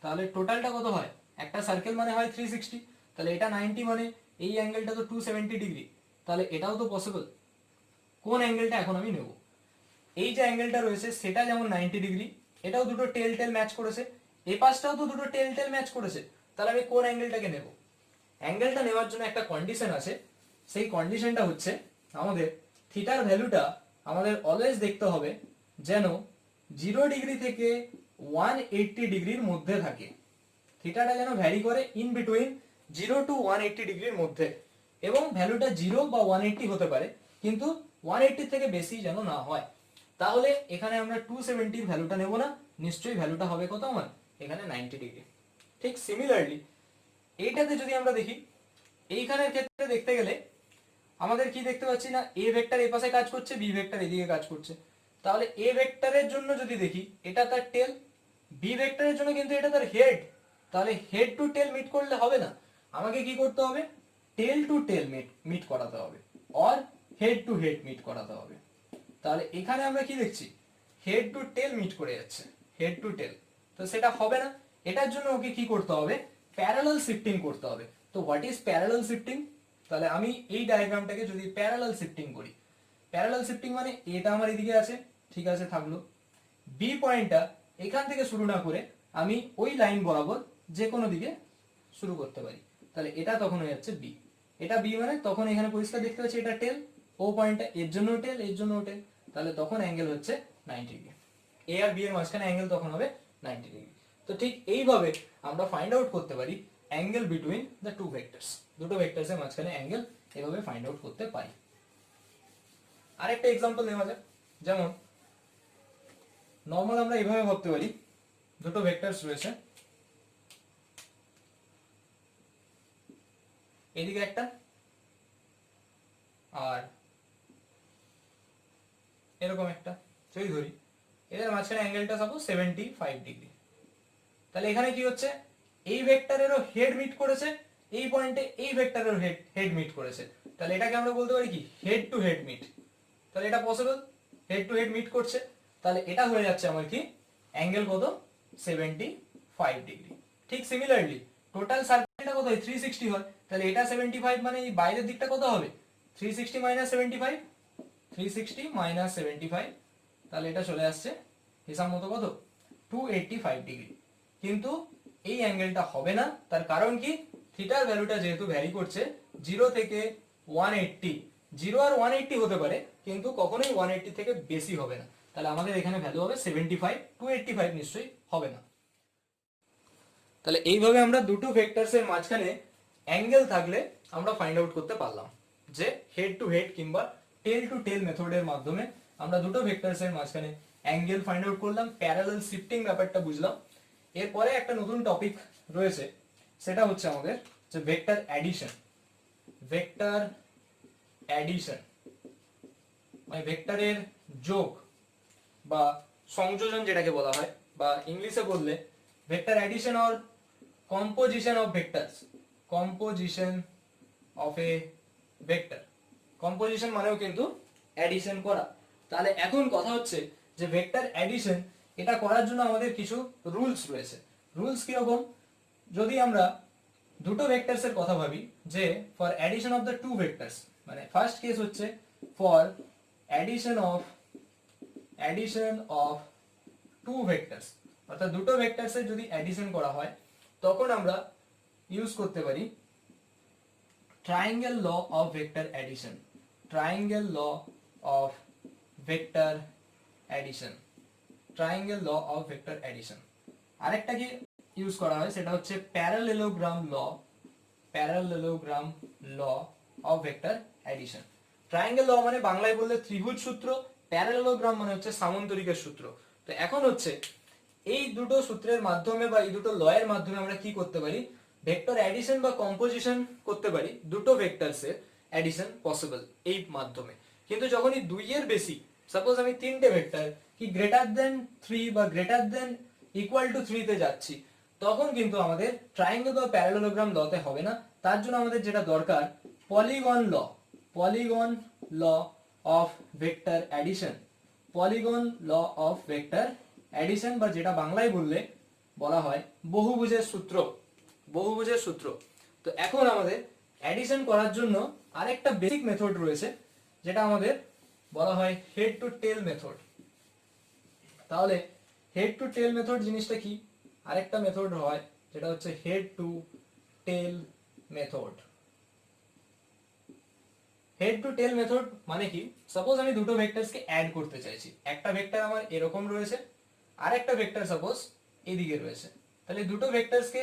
তাহলে টোটালটা কত হয়, একটা সার্কেল মানে হয় 360, তাহলে এটা 90 মানে এই অ্যাঙ্গেলটা তো 270 ডিগ্রি, তাহলে এটাও তো পসিবল। কোন অ্যাঙ্গেলটা এখন আমি নেব, এই যে অ্যাঙ্গেলটা রয়েছে সেটা যেমন 90 ডিগ্রি, এটাও দুটো টেল টেল ম্যাচ করেছে, এই পাশটাও তো দুটো টেল টেল ম্যাচ করেছে, তাহলে আমি কোন অ্যাঙ্গেলটাকে নেব। অ্যাঙ্গেলটা নেওয়ার জন্য একটা কন্ডিশন আছে, সেই কন্ডিশনটা হচ্ছে আমাদের থিটার ভ্যালুটা আমাদের অলওয়েজ দেখতে হবে যেন 0 ডিগ্রি থেকে 180 ডিগ্রির মধ্যে থাকে, থিটাটা যেন ভ্যারি করে ইন বিটুইন 0 টু 180 ডিগ্রির মধ্যে, এবং ভ্যালুটা 0 বা 180 হতে পারে, কিন্তু 180 থেকে বেশি যেন না হয়। তাহলে এখানে আমরা 270 ভ্যালুটা নেব না, নিশ্চয়ই ভ্যালুটা হবে কত আমার এখানে 90 ডিগ্রি। ঠিক সিমিলারলি এইটাতে যদি আমরা দেখি, এইখানের ক্ষেত্রে দেখতে গেলে আমাদের কি দেখতে পাচ্ছি না, এ ভেক্টর এই পাশে কাজ করছে, বি ভেক্টর এদিকে কাজ করছে, তাহলে এ ভেক্টরের জন্য যদি দেখি এটা তার টেল, বি ভেক্টরের জন্য কিন্তু এটা তার হেড, তাহলে হেড টু টেল মিট করলে হবে না, আমাকে কি করতে হবে, টেল টু টেল মিট করাতে হবে, or head to head meet করাতে হবে। তাহলে এখানে আমরা কি দেখছি, হেড টু টেল মিট করে যাচ্ছে, হেড টু টেল, তো সেটা হবে না, এটার জন্য ওকে কি করতে হবে, প্যারালাল শিফটিং করতে হবে। তো হোয়াট ইজ প্যারালাল শিফটিং, তাহলে আমি এই ডায়াগ্রামটাকে যদি প্যারালাল শিফটিং করি, প্যারালাল শিফটিং মানে এটা আমার এদিকে আছে, ঠিক আছে থাকলো, বি পয়েন্টটা এখান থেকে শুরু না করে আমি ওই লাইন বরাবর যে কোনো দিকে শুরু করতে পারি, তাহলে এটা তখন হয়ে যাচ্ছে বি। এটা বি মানে তখন এখানে পরিষ্কার দেখতে পাচ্ছি এটা টেল, ও পয়েন্টটা এর জন্য টেল, এর জন্য টেল, তাহলে তখন অ্যাঙ্গেল হচ্ছে 90 ডিগ্রি। এ আর বি এর মাঝখানে অ্যাঙ্গেল তখন হবে 90 ডিগ্রি। তো ঠিক এইভাবে আমরা ফাইন্ড আউট করতে পারি angle between the two vectors, দুটো ভেক্টরসের মাঝখানে অ্যাঙ্গেল এভাবে ফাইন্ড আউট করতে পারি। আরেকটা এক্সাম্পল নেওয়া যাক, যেমন নর্মাল আমরা এইভাবে ভাবতে পারি, দুটো ভেক্টরস রয়েছে, এদিকে একটা আর এরকম একটা, যদি ধরি এদের মাঝখানে অ্যাঙ্গেলটা সাপোজ 75 ডিগ্রি, তাহলে এখানে কি হচ্ছে, এই ভেক্টরেরও হেড মিট করেছে, এই পয়েন্টে এই ভেক্টরেরও হেড মিট করেছে, তাহলে এটাকে আমরা বলতে পারি কি হেড টু হেড মিট। তাহলে এটা possible, head to head meet করছে, তাহলে এটা হয়ে যাচ্ছে আমার কি অ্যাঙ্গেল কত 75 ডিগ্রি। ঠিক সিমিলারলি টোটাল সার্কেলটা কত হয় 360 হয়, তাহলে এটা 75 মানে এই বাইরের দিকটা কত হবে 360 মাইনাস 75, 360 মাইনাস 75, তাহলে এটা চলে আসছে হিসাব মতো কত 285 ডিগ্রি। কিন্তু এই অ্যাঙ্গেলটা হবে না, তার কারণ কি থিটার ভ্যালুটা যেহেতু ভ্যারি করছে 0 থেকে 180, 0 আর 180 হতে পারে কিন্তু কখনোই 180 থেকে বেশি হবে না, তাহলে আমাদের এখানে ভ্যালু হবে 75, 285 নিশ্চয়ই হবে না। তাহলে এইভাবে আমরা দুটো ভেক্টরস এর মাঝখানে অ্যাঙ্গেল থাকলে আমরা ফাইন্ড আউট করতে পারলাম যে হেড টু হেড কিংবা টেল টু টেল মেথডের মাধ্যমে আমরা দুটো ভেক্টরস এর মাঝখানে অ্যাঙ্গেল ফাইন্ড আউট করলাম, প্যারালাল শিফটিং ব্যাপারটা বুঝলাম। এরপরে একটা নতুন টপিক রয়েছে, সেটা হচ্ছে আমাদের যে ভেক্টর অ্যাডিশন। ভেক্টর অ্যাডিশন মানে ভেক্টরের যোগ বা সংযোজন যেটাকে বলা হয়, বা ইংলিশে বললে vector addition or composition of vectors, composition of A vector. Composition মানেও কিন্তু অ্যাডিশন করা। তাহলে এখন কথা হচ্ছে যে ভেক্টর অ্যাডিশন এটা করার জন্য আমাদের কিছু রুলস রয়েছে। রুলস কিরকম, যদি আমরা দুটো ভেক্টরস এর কথা ভাবি, যে for addition of the two vectors, মানে ফার্স্ট কেস হচ্ছে for addition of two vectors, অর্থাৎ দুটো ভেক্টরস এর যদি অ্যাডিশন করা হয় তখন আমরা ইউজ করতে পারি triangle law of vector addition. Triangle law of vector addition, triangle law of vector addition. আরেকটা কি ইউজ করা হয় সেটা হচ্ছে parallelogram law, parallelogram law of vector addition. Triangle law মানে বাংলায় বললে ত্রিভুজ সূত্র, প্যারালেলোগ্রাম মানে হচ্ছে সামান্তরিকের সূত্র। তো এখন হচ্ছে এই দুটো সূত্রের মাধ্যমে বা এই দুটো লয়ের মাধ্যমে আমরা কি করতে পারি, ভেক্টর অ্যাডিশন বা কম্পোজিশন করতে পারি, দুটো ভেক্টরসের অ্যাডিশন পসিবল এই মাধ্যমে। কিন্তু যখনই দুইয়ের বেশি, সাপোজ আমি তিনটে ভেক্টর কি গ্রেটার দেন 3 বা গ্রেটার দেন ইকুয়াল টু 3 তে যাচ্ছি, তখন কিন্তু আমাদের ট্রায়াঙ্গেল বা প্যারালেলোগ্রাম লতে হবে না। তার জন্য আমাদের যেটা দরকার polygon law, polygon law of vector addition, polygon law of vector addition, বা যেটা বাংলায় বললে বলা হয় বহুভুজের সূত্র, বহুভুজের সূত্র। তো এখন আমাদের অ্যাডিশন করার জন্য আরেকটা বেসিক মেথড রয়েছে যেটা আমাদের বলা হয় হেড টু টেল মেথড। তাহলে হেড টু টেল মেথড জিনিসটা কি, আরেকটা মেথড হয় যেটা হচ্ছে head to tail method. Head to tail method মানে কি, সাপোজ আমি দুটো ভেক্টরসকে অ্যাড করতে চাইছি, একটা ভেক্টর আমার এরকম রয়েছে আর একটা ভেক্টর সাপোজ এদিকে রয়েছে, তাহলে দুটো ভেক্টরসকে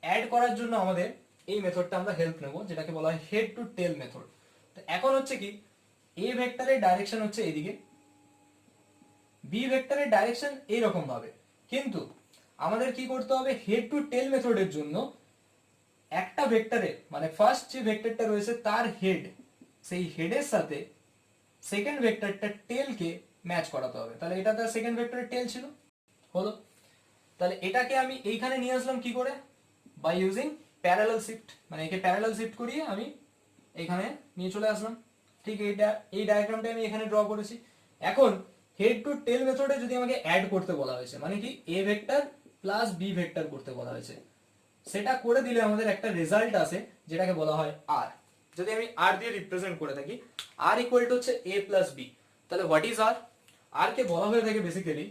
অ্যাড করার জন্য আমাদের এই মেথডটা আমরা হেল্প নেব, যেটাকে বলা হয় হেড টু টেল মেথড। তো এখন হচ্ছে কি, এ ভেক্টরের ডাইরেকশন হচ্ছে এদিকে, বি ভেক্টরের ডাইরেকশন এইরকম ভাবে, কিন্তু আমাদের কি করতে হবে হেড টু টেল মেথডের জন্য একটা ভেক্টরের মানে ফার্স্ট যে ভেক্টরটা রয়েছে তার হেড, সেই হেডের সাথে সেকেন্ড ভেক্টরটা টেলকে ম্যাচ করাতে হবে। তাহলে এটা তার সেকেন্ড ভেক্টরের টেল ছিল, হলো। তাহলে এটাকে আমি এইখানে নিয়ে আসলাম কি করে, বাই ইউজিং প্যারালাল শিফট, মানে একে প্যারালাল শিফট করিয়ে আমি এখানে নিয়ে চলে আসলাম। ঠিক এইটা, এই ডায়াগ্রামটা আমি এখানে ড্র করেছি। এখন হেড টু টেল মেথডে যদি আমাকে অ্যাড করতে বলা হয়েছে, মানে কি A vector plus B vector করতে বলা হয়েছে, সেটা করে দিলে আমাদের একটা রেজাল্ট আসে যেটাকে বলা হয় আর, যদি আমি আর দিয়ে রিপ্রেজেন্ট করে থাকি, আর ইকুয়াল টু হচ্ছে এ প্লাস বি, তাহলে হোয়াট ইজ আর? আর কে বলা হয়ে থাকে basically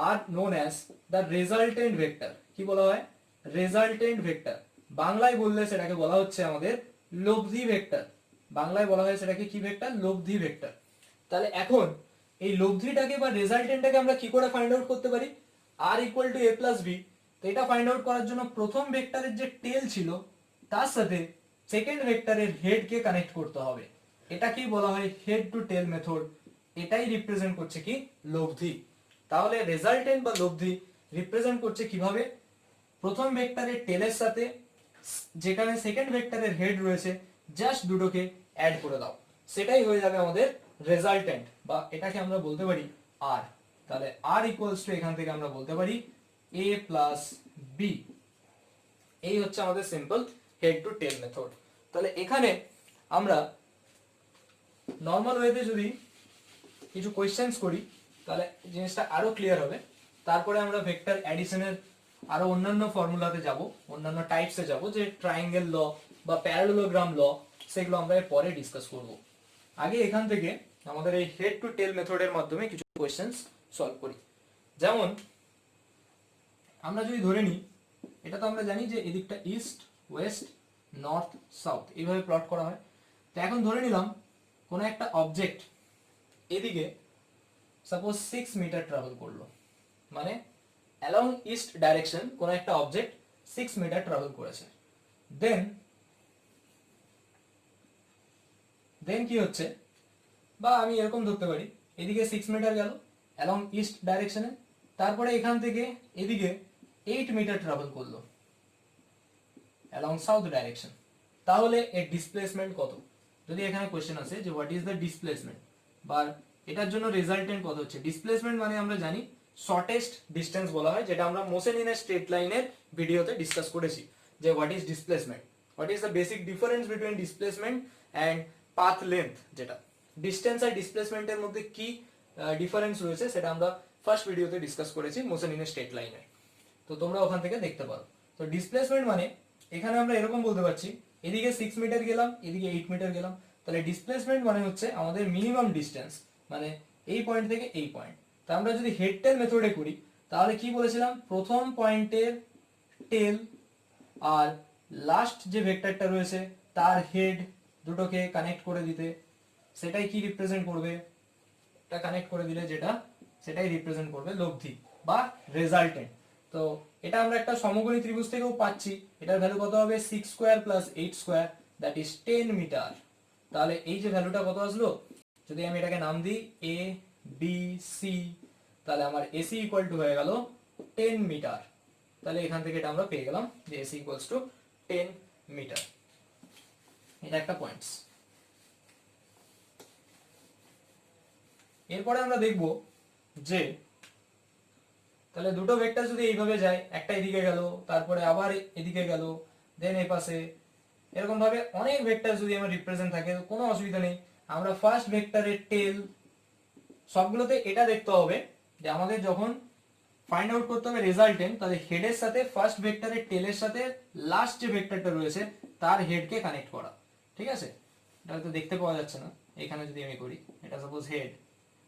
R known as the resultant vector. কি বলা হয়? Resultant vector. বাংলায় বললে সেটাকে বলা হচ্ছে আমাদের লব্ধি ভেক্টর। বাংলায় বলা হয় সেটাকে কি ভেক্টর? লব্ধি ভেক্টর। তাহলে এখন এই লব্ধিটাকে বা রেজাল্টেন্টটাকে আমরা কি করে ফাইন্ড আউট করতে পারি? R equal to A plus B. তো এটা ফাইন্ড আউট করার জন্য প্রথম ভেক্টরের যে টেল ছিল তার সাথে সেকেন্ড ভেক্টরের হেড কে কানেক্ট করতে হবে। এটাকেই বলা হয় হেড টু টেল মেথড। এটাই রিপ্রেজেন্ট করছে কি? লব্ধি। তাহলে রেজাল্টেন্ট বা লব্ধি রিপ্রেজেন্ট করছে কিভাবে? প্রথম ভেক্টরের টেলের সাথে যেখানে সেকেন্ড ভেক্টরের হেড রয়েছে জাস্ট দুটোকে অ্যাড করে দাও, সেটাই হয়ে যাবে আমাদের রেজাল্টেন্ট, বা এটাকে আমরা বলতে পারি আর। তাহলে আর ইকুয়ালস টু এখান থেকে আমরা বলতে পারি এ প্লাস বি। এই হচ্ছে আমাদের simple head to tail method. তাহলে এখানে আমরা নর্মাল ওয়েতে যদি কিছু কোয়েশ্চেন্স করি তাহলে জিনিসটা আরো ক্লিয়ার হবে। তারপরে আমরা ভেক্টর অ্যাডিশনের আরো অন্যান্য ফর্মুলাতে যাব, অন্যান্য টাইপসে যাব, যে ট্রায়াঙ্গেল ল বা প্যারালেলোগ্রাম ল, সেগুলো আমরা পরে ডিসকাস করব। আগে এখান থেকে আমাদের এই হেড টু টেল মেথডের মাধ্যমে কিছু কোয়েশ্চেন্স সলভ করি। যেমন আমরা যদি ধরে নিই, এটা তো আমরা জানি যে এদিকটা ইস্ট, ওয়েস্ট, নর্থ, সাউথ এইভাবে প্লট করা হয়। তো এখন ধরে নিলাম কোনো একটা অবজেক্ট এদিকে সাপোজ 6 মিটার ট্রাভেল করলো, মানে অ্যালং ইস্ট ডাইরেকশন কোনো একটা অবজেক্ট 6 মিটার ট্রাভেল করেছে। দেন কি হচ্ছে, বা আমি এরকম ধরতে পারি এদিকে 6 মিটার গেল অ্যালং ইস্ট ডাইরেকশনে, তারপরে এখান থেকে এদিকে 8 মিটার ট্রাভেল করলো অ্যালং সাউথ ডাইরেকশন। তাহলে এর ডিসপ্লেসমেন্ট কত? যদি এখানে কোশ্চেন আসে যে হোয়াট ইজ দ্য ডিসপ্লেসমেন্ট, বা এটার জন্য রেজাল্টেন্ট কত হচ্ছে। ডিসপ্লেসমেন্ট মানে আমরা জানি শর্টেস্ট ডিসটেন্স বলা হয়, যেটা আমরা মোশন ইন এ স্ট্রেট লাইনের ভিডিওতে ডিসকাস করেছি যে what is displacement, what is the basic difference between displacement and path length. যেটা ডিসটেন্স আর ডিসপ্লেসমেন্টের মধ্যে কি ডিফারেন্স রয়েছে সেটা আমরা ফার্স্ট ভিডিওতে ডিসকাস করেছি মোশন ইন এ স্ট্রেট লাইনের, তো তোমরা ওখান থেকে দেখতে পারো। তো ডিসপ্লেসমেন্ট মানে এখানে আমরা এরকম বলতে পারছি এদিকে 6 মিটার গেলাম, এদিকে 8 মিটার গেলাম, তাহলে ডিসপ্লেসমেন্ট মানে হচ্ছে আমাদের মিনিমাম ডিসটেন্স, মানে এই পয়েন্ট থেকে এই পয়েন্ট। তা আমরা যদি হেড টেল মেথডে করি তাহলে কি বলেছিলাম, প্রথম পয়েন্টের টেল আর লাস্ট যে ভেক্টরটা রয়েছে তার হেড দুটোকে কানেক্ট করে দিতে, সেটাই কি রিপ্রেজেন্ট করবে, এটা কানেক্ট করে দিলে যেটা সেটাই রিপ্রেজেন্ট করবে লব্ধি বা রেজাল্টেন্ট। তো এটা আমরা একটা সমকোণী ত্রিভুজ থেকেও পাচ্ছি। এটার ভ্যালু কত হবে? 6 square plus 8 square, that is 10 metre. তাহলে এই যে ভ্যালুটা কত আসলো, যদি আমি এটাকে নাম দিই এ বি সি, তাহলে আমার এসি ইকুয়াল টু হয়ে গেল 10 মিটার। তাহলে এখান থেকে এটা আমরা পেয়ে গেলাম যে এসি ইকুয়ালস টু 10 মিটার। এটা একটা পয়েন্টস। এরপরে আমরা দেখব যে তাহলে দুটো ভেক্টর যদি এইভাবে যায়, একটা এদিকে গেল তারপরে আবার এদিকে গেল দেন এই পাশে, এরকম ভাবে অনেক ভেক্টর যদি আমার রিপ্রেজেন্ট থাকে কোনো অসুবিধা নেই। আমরা ফার্স্ট ভেক্টরের টেল সবগুলোতে এটা দেখতে হবে যে আমাদের যখন ফাইন্ড আউট করতে হবে রেজাল্টেন্ট, তাহলে হেডের সাথে ফার্স্ট ভেক্টরের টেলের সাথে লাস্ট যে ভেক্টরটা রয়েছে তার হেডকে কানেক্ট করা। ঠিক আছে, এটা হয়তো দেখতে পাওয়া যাচ্ছে না, এখানে যদি আমি করি এটা সাপোজ হেড,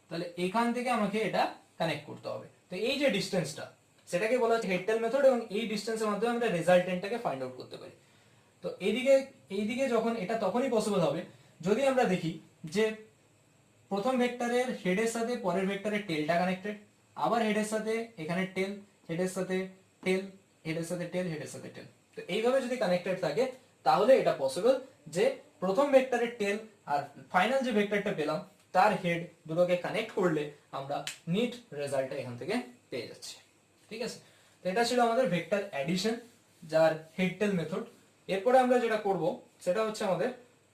তাহলে এখান থেকে আমাকে এটা কানেক্ট করতে হবে। তো এই যে ডিসটেন্সটা সেটাকে বলা হচ্ছে হেড টেল মেথড, এবং এই ডিসটেন্সের মাধ্যমে আমরা রেজাল্টেন্টটাকে ফাইন্ড আউট করতে পারি। তো এইদিকে যখন এটা তখনই পসিবল হবে যদি আমরা দেখি যে প্রথম ভেক্টরের হেডের সাথে পরের ভেক্টরের টেলটা কানেক্টেড, আবার হেডের সাথে এখানে টেল, হেডের সাথে টেল, হেডের সাথে টেল, হেডের সাথে টেল। তো এইভাবে যদি কানেক্টেড থাকে তাহলে এটা পসিবল যে প্রথম ভেক্টরের টেল আর ফাইনাল যে ভেক্টরটা পেলাম তার হেড দুটোকে কানেক্ট করলে আমরা নিট রেজাল্টটা এখান থেকে পেয়ে যাচ্ছি। ঠিক আছে, তো এটা ছিল আমাদের ভেক্টর অ্যাডিশন, যার হেড টেল মেথড। এরপরে আমরা যেটা করব সেটা হচ্ছে আমাদের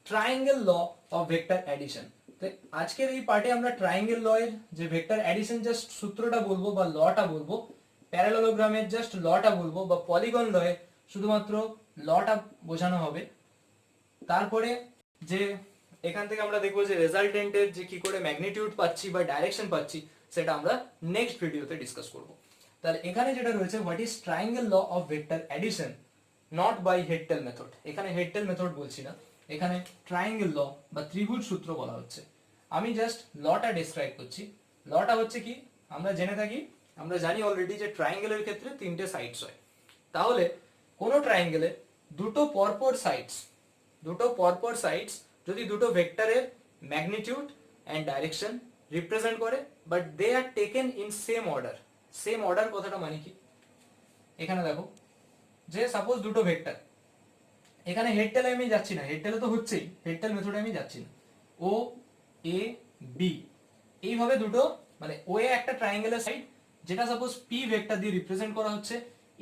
triangle law of vector addition. তো আজকের এই পার্টে আমরা ট্রায়াঙ্গেল ল এর যে ভেক্টর অ্যাডিশন জাস্ট সূত্রটা বলবো বা লটা বলবো, প্যারালেলোগ্রামের জাস্ট লটা বলবো, বা পলিগন ল এর শুধুমাত্র লটা বোঝানো হবে। তারপরে যে এখান থেকে আমরা দেখবো যে রেজাল্টেন্টের যে কি করে ম্যাগনিটিউড পাচ্ছি বা ডাইরেকশন পাচ্ছি সেটা আমরা নেক্সট ভিডিওতে ডিসকাস করব। তাহলে এখানে যেটা রয়েছে what is triangle law of vector addition, not by head tail method. এখানে হেড টেল মেথড বলছি না, এখানে ট্রায়াঙ্গেল ল বা ত্রিভুজ সূত্র বলা হচ্ছে। আমি জাস্ট লটা ডেসক্রাইব করছি। লটা হচ্ছে কি, আমরা জেনে থাকি, আমরা জানি অলরেডি যে ট্রায়াঙ্গেলের ক্ষেত্রে তিনটে সাইডস হয়। তাহলে কোনো ট্রায়াঙ্গেলে দুটো পরপর সাইডস যদি দুটো ভেক্টরের ম্যাগনিটিউড অ্যান্ড ডাইরেকশন রিপ্রেজেন্ট করে, but they are taken in same order. Same order কথাটা মানে কি, এখানে দেখো যে সাপোজ দুটো ভেক্টর, এখানে হেড টেলে আমি যাচ্ছি না, হেড টেলে তো হচ্ছেই, হেড টেল মেথডে আমি যাচ্ছি না। ও এ বি, এইভাবে দুটো মানে ও এ একটা ট্রায়াঙ্গেলের সাইড যেটা সাপোজ পি ভেক্টর দিয়ে রিপ্রেজেন্ট করা হচ্ছে,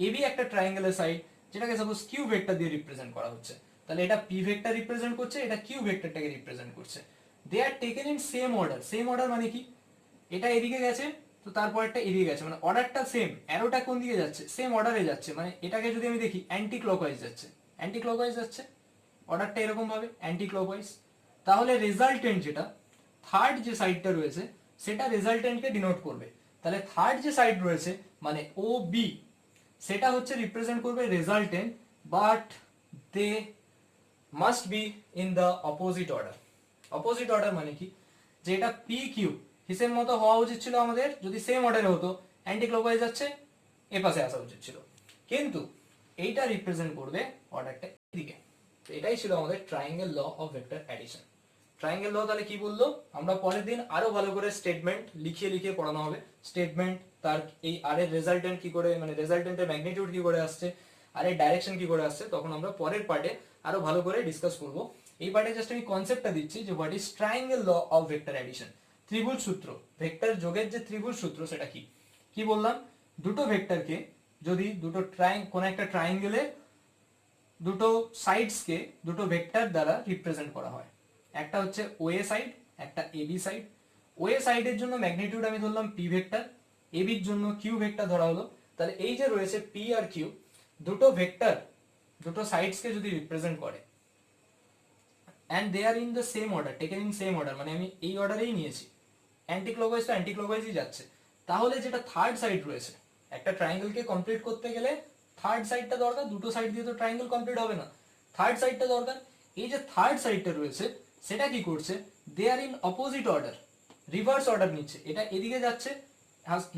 এ বি একটা ট্রায়াঙ্গেলের সাইড যেটাকে সাপোজ কিউ ভেক্টর দিয়ে রিপ্রেজেন্ট করা হচ্ছে। তাহলে এটা পি ভেক্টর রিপ্রেজেন্ট করছে, এটা কিউ ভেক্টরটাকে রিপ্রেজেন্ট করছে। They are taken in same order. Same order মানে কি, এটা এদিকে গেছে তো তারপরটা এদিকে গেছে, মানে অর্ডারটা সেম, অ্যারোটা কোন দিকে যাচ্ছে, সেম অর্ডারে যাচ্ছে। মানে এটাকে যদি আমি দেখি অ্যান্টি ক্লকওয়াইজ যাচ্ছে, অ্যান্টি ক্লকওয়াইজ যাচ্ছে অর্ডারটা এরকম ভাবে অ্যান্টি ক্লকওয়াইজ। তাহলে রেজাল্টেন্ট যেটা থার্ড যে সাইডটা রয়েছে সেটা রেজাল্টেন্টকে ডিনোট করবে। তাহলে থার্ড যে সাইড রয়েছে মানে ও বি, সেটা হচ্ছে রিপ্রেজেন্ট করবে resultant, but they must be in the opposite order. Opposite order মানে কি, যে এটা পি কিউ হিসেব মতো হওয়া উচিত ছিল আমাদের, যদি সেম অর্ডারে হতো অ্যান্টি ক্লকওয়াইজ যাচ্ছে, এ পাশে আসা উচিত ছিল, কিন্তু এইটা রিপ্রেজেন্ট করবে অর্ডারটা এদিকে। তো এটাই ছিল আমাদের triangle law of vector addition. Triangle law তাহলে কি বললো, আমরা পরের দিন আরো ভালো করে স্টেটমেন্ট লিখিয়ে লিখিয়ে পড়ানো হবে। স্টেটমেন্ট, তার এই আর এর রেজাল্টেন্ট কি করে, মানে রেজাল্টেন্টের ম্যাগনিটিউড কি করে আসছে, আর এর ডাইরেকশন কি করে আসছে, তখন আমরা পরের পার্টে আরো ভালো করে ডিসকাস করব। এই পার্টে জাস্ট আমি কনসেপ্টটা দিচ্ছি যে what is triangle law of vector addition. ত্রিভুজ সূত্র, ভেক্টর যোগের যে ত্রিভুজ সূত্র সেটা কি কি বললাম, দুটো ভেক্টরকে যদি দুটো কোন একটা ট্রায়াঙ্গেলে দুটো সাইডসকে দুটো ভেক্টর দ্বারা রিপ্রেজেন্ট করা হয়। একটা হচ্ছে ওএ সাইড, একটা এবি সাইড। ওএ সাইডের জন্য ম্যাগনিটিউড আমি ধরলাম পি ভেক্টর, এবির জন্য কিউ ভেক্টর ধরা হলো। তাহলে এই যে রয়েছে পি আর কিউ, দুটো ভেক্টর দুটো সাইডসকে যদি রিপ্রেজেন্ট করে and they are in the same order, taken in same order, মানে আমি এই অর্ডারেই নিয়েছি, অ্যান্টি ক্লকওয়াইজ তো অ্যান্টি ক্লকওয়াইজই যাচ্ছে। তাহলে যেটা থার্ড সাইড রয়েছে, একটা ট্রায়াঙ্গেলকে কমপ্লিট করতে গেলে থার্ড সাইডটা দরকার, দুটো সাইড দিয়ে তো ট্রায়াঙ্গেল কমপ্লিট হবে না, থার্ড সাইডটা দরকার। এই যে থার্ড সাইডটা রয়েছে সেটা কি করছে, they are in opposite order, reverse order নিচ্ছে। এটা এদিকে যাচ্ছে,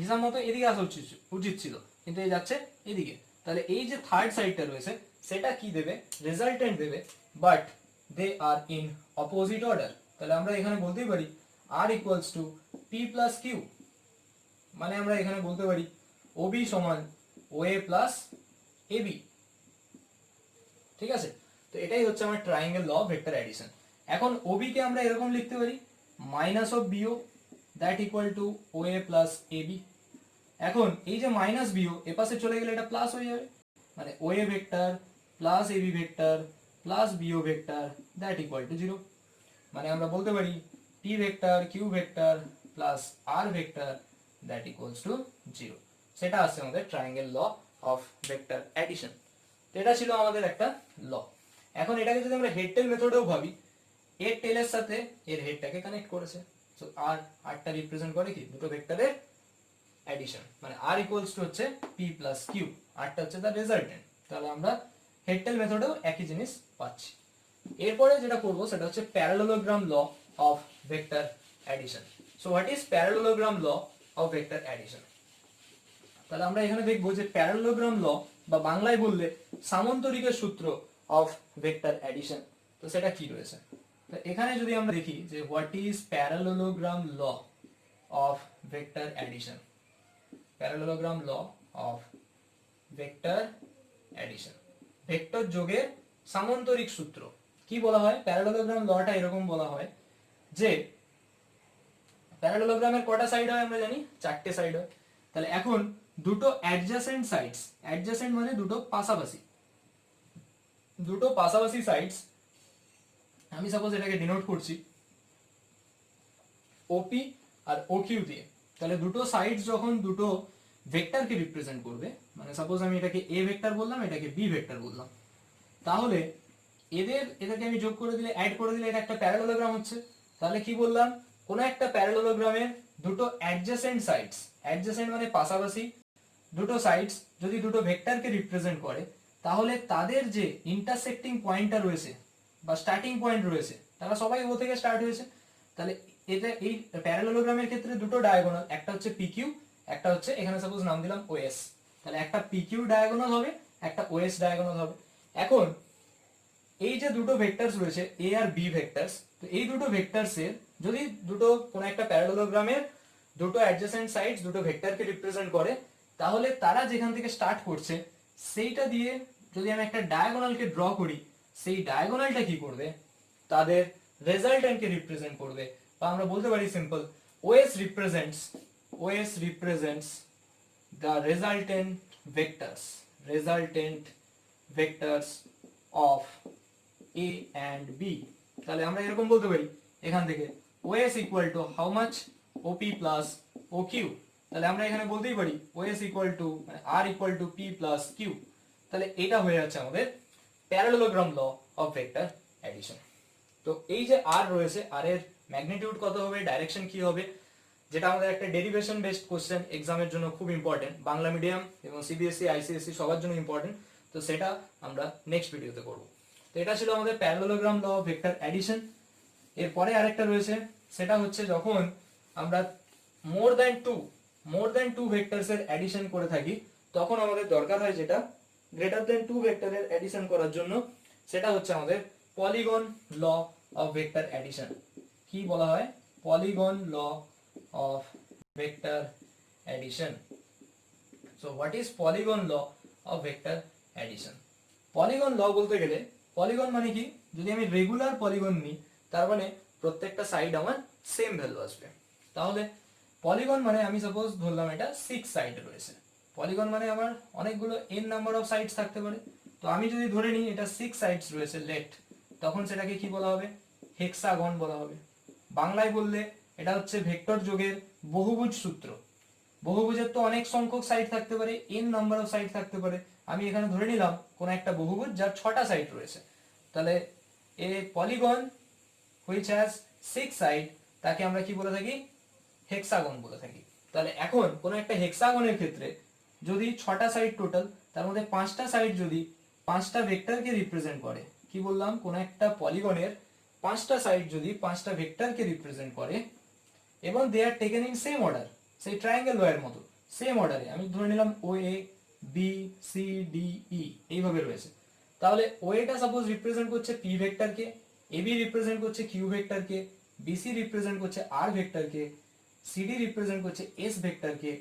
হিসাব মতো এদিকে আসা উচিত ছিল, কিন্তু এই যাচ্ছে এদিকে। তাহলে এই যে থার্ড সাইডটা রয়েছে সেটা কি দেবে, রেজাল্টেন্ট দেবে, but they are in opposite order. তাহলে আমরা এখানে বলতেই পারি R equals to P plus Q, মানে আমরা এখানে বলতে পারি ওবি সমান ওএ প্লাস এবি। ঠিক আছে, তো এটাই হচ্ছে আমার triangle law of vector addition. এখন ওবি কে আমরা এরকম লিখতে পারি minus of BO that equal to OA plus AB. এখন এই যে মাইনাস বিও এ পাশে চলে গেলে এটা প্লাস হয়ে যাবে, মানে OA vector plus AB vector plus BO vector that equal to 0। মানে আমরা বলতে পারি P vector Q vector plus R vector that equals to 0। সেটা আসছে আমাদের triangle law of vector addition. তো এটা ছিল আমাদের একটা ল। এখন এটাকে যদি আমরা হেড টেল মেথডেও ভাবি, এর টেলের সাথে এর হেডটাকে কানেক্ট করেছে। সো আরটা রিপ্রেজেন্ট করে কি, দুটো ভেক্টরের অ্যাডিশন, মানে আর ইকুয়ালস টু হচ্ছে পি প্লাস কিউ, আরটা হচ্ছে তার রেজাল্টেন্ট। তাহলে আমরা হেড টেল মেথডেও একই জিনিস পাচ্ছি। এরপরে যেটা করব সেটা হচ্ছে parallelogram law of vector addition. So what is parallelogram law of vector addition. তাহলে আমরা এখানে দেখবো যে প্যারালেলোগ্রাম ল বা বাংলায় বললে সামান্তরিকের সূত্র অফ ভেক্টর অ্যাডিশন, তো সেটা কি রয়েছে। তো এখানে যদি আমরা দেখি যে what is parallelogram law of vector addition, parallelogram law of vector addition, vector যোগের সামান্তরিক সূত্র কি বলা হয়। প্যারালেলোগ্রাম লটা এরকম বলা হয় যে প্যারালেলোগ্রামের কটা সাইড হয় আমরা জানি, চারটে সাইড হয়। তাহলে এখন দুটো অ্যাডজাসেন্ট সাইডস, অ্যাডজাসেন্ট মানে দুটো পাশাপাশি, দুটো পাশাপাশি সাইডস, আমি সাপোজ এটাকে ডিনোট করছি ওপি আর ওকিউ দিয়ে। তাহলে দুটো সাইডস যখন দুটো ভেক্টরকে রিপ্রেজেন্ট করবে, মানে সাপোজ আমি এটাকে এ ভেক্টর বললাম, এটাকে বি ভেক্টর বললাম, তাহলে এদেরকে আমি যোগ করে দিলে, অ্যাড করে দিলে এটা একটা প্যারালেলোগ্রাম হচ্ছে। তাহলে কি বললাম, কোন একটা প্যারালেলোগ্রামের দুটো অ্যাডজাসেন্ট সাইডস, অ্যাডজাসেন্ট মানে পাশাপাশি দুটো সাইডস যদি দুটো ভেক্টরকে রিপ্রেজেন্ট করে, তাহলে তাদের যে ইন্টারসেক্টিং পয়েন্টটা রয়েছে বা স্টার্টিং পয়েন্ট রয়েছে তারা সবাই ও থেকে স্টার্ট হয়েছে। তাহলে এটা এই প্যারালেলোগ্রামের ক্ষেত্রে দুটো ডায়াগোনাল, একটা হচ্ছে পিকিউ, একটা হচ্ছে এখানে সাপোজ নাম দিলাম ওএস। তাহলে একটা পিকিউ ডায়াগোনাল হবে, একটা ওএস ডায়াগোনাল হবে। এখন এই যে দুটো ভেক্টরস রয়েছে এ আর বি ভেক্টরস, তো এই দুটো ভেক্টরসের যদি দুটো কোন একটা প্যারালেলোগ্রামের দুটো অ্যাডজেসেন্ট সাইডস দুটো ভেক্টরকে রিপ্রেজেন্ট করে, তাহলে তারা যেখান থেকে স্টার্ট করছে সেইটা দিয়ে যদি আমি একটা ডায়াগোনালকে ড্র করি, সেই ডায়াগোনালটা কি করবে, তাদের রেজাল্টেন্টকে রিপ্রেজেন্ট করবে। বা আমরা বলতে পারি simple, OS represents the resultant vectors of A and B। তাহলে আমরা এরকম বলতে পারি এখান থেকে OS equal to how much OP plus OQ। তাহলে আমরা এখানে বলতেই পারি OS equal to R equal to P plus Q। তাহলে এটা হয়ে যাচ্ছে আমাদের parallelogram law of vector addition. তো এই যে R রয়েছে, R এর ম্যাগনিটিউড কত হবে, ডাইরেকশন কি হবে, যেটা আমাদের একটা ডেরিভেশন বেসড কোশ্চেন এক্সামের জন্য খুব ইম্পর্টেন্ট, বাংলা মিডিয়াম এবং সিবিএসসি আইসিএসসি সবার জন্য ইম্পর্টেন্ট। তো সেটা আমরা নেক্সট ভিডিওতে করব। তো এটা ছিল আমাদের parallelogram law of vector addition. এরপরে আরেকটা রয়েছে, সেটা হচ্ছে যখন আমরা মোর দ্যান টু ভেক্টরস এর অ্যাডিশন করে থাকি, তখন আমাদের দরকার হয় যেটা গ্রেটার দ্যান টু ভেক্টরের অ্যাডিশন করার জন্য, সেটা হচ্ছে আমাদের polygon law of vector addition. কি বলা হয়? Polygon law of vector addition. So what is polygon law of vector addition? Polygon law বলতে গেলে, পলিগন মানে কি, যদি আমি রেগুলার পলিগন নিই তার মানে প্রত্যেকটা সাইড আমার সেম ভ্যালু আসবে। তাহলে পলিগন মানে আমি সাপোজ ধরলাম এটা 6 সাইড রয়েছে। পলিগন মানে আমার অনেকগুলো n নাম্বার অফ সাইডস থাকতে পারে। তো আমি যদি ধরে নিই এটা 6 সাইডস রয়েছে লেট, তখন সেটাকে কি বলা হবে? হেক্সাগন বলা হবে। বাংলায় বললে এটা হচ্ছে ভেক্টর যোগের বহুভুজ সূত্র। বহুভুজের তো অনেক সংখ্যক সাইড থাকতে পারে, n নাম্বার অফ সাইড থাকতে পারে। আমি এখানে ধরে নিলাম কোন একটা বহুভুজ যার 6টা সাইড রয়েছে। তাহলে এ পলিগন which has 6 সাইড, তাকে আমরা কি বলে থাকি? হেক্সাগন বলে থাকি। তাহলে এখন কোন একটা হেক্সাগনের ক্ষেত্রে যদি 6টা সাইড টোটাল, তার মধ্যে 5টা সাইড যদি 5টা ভেক্টরকে রিপ্রেজেন্ট করে, কি বললাম, কোন একটা পলিগনের 5টা সাইড যদি 5টা ভেক্টরকে রিপ্রেজেন্ট করে এবং দে are taken in same order, সেই ট্রায়াঙ্গেল ওয়ের মতো সেম অর্ডারে, আমি ধরে নিলাম ও A B C D E এইভাবে রয়েছে। তাহলে ও এটা সাপোজ রিপ্রেজেন্ট করছে পি ভেক্টরকে, এ বি রিপ্রেজেন্ট করছে কিউ ভেক্টরকে, বিসি রিপ্রেজেন্ট করছে আর ভেক্টরকে, সিডি রিপ্রেজেন্ট করছে এস ভেক্টরকে,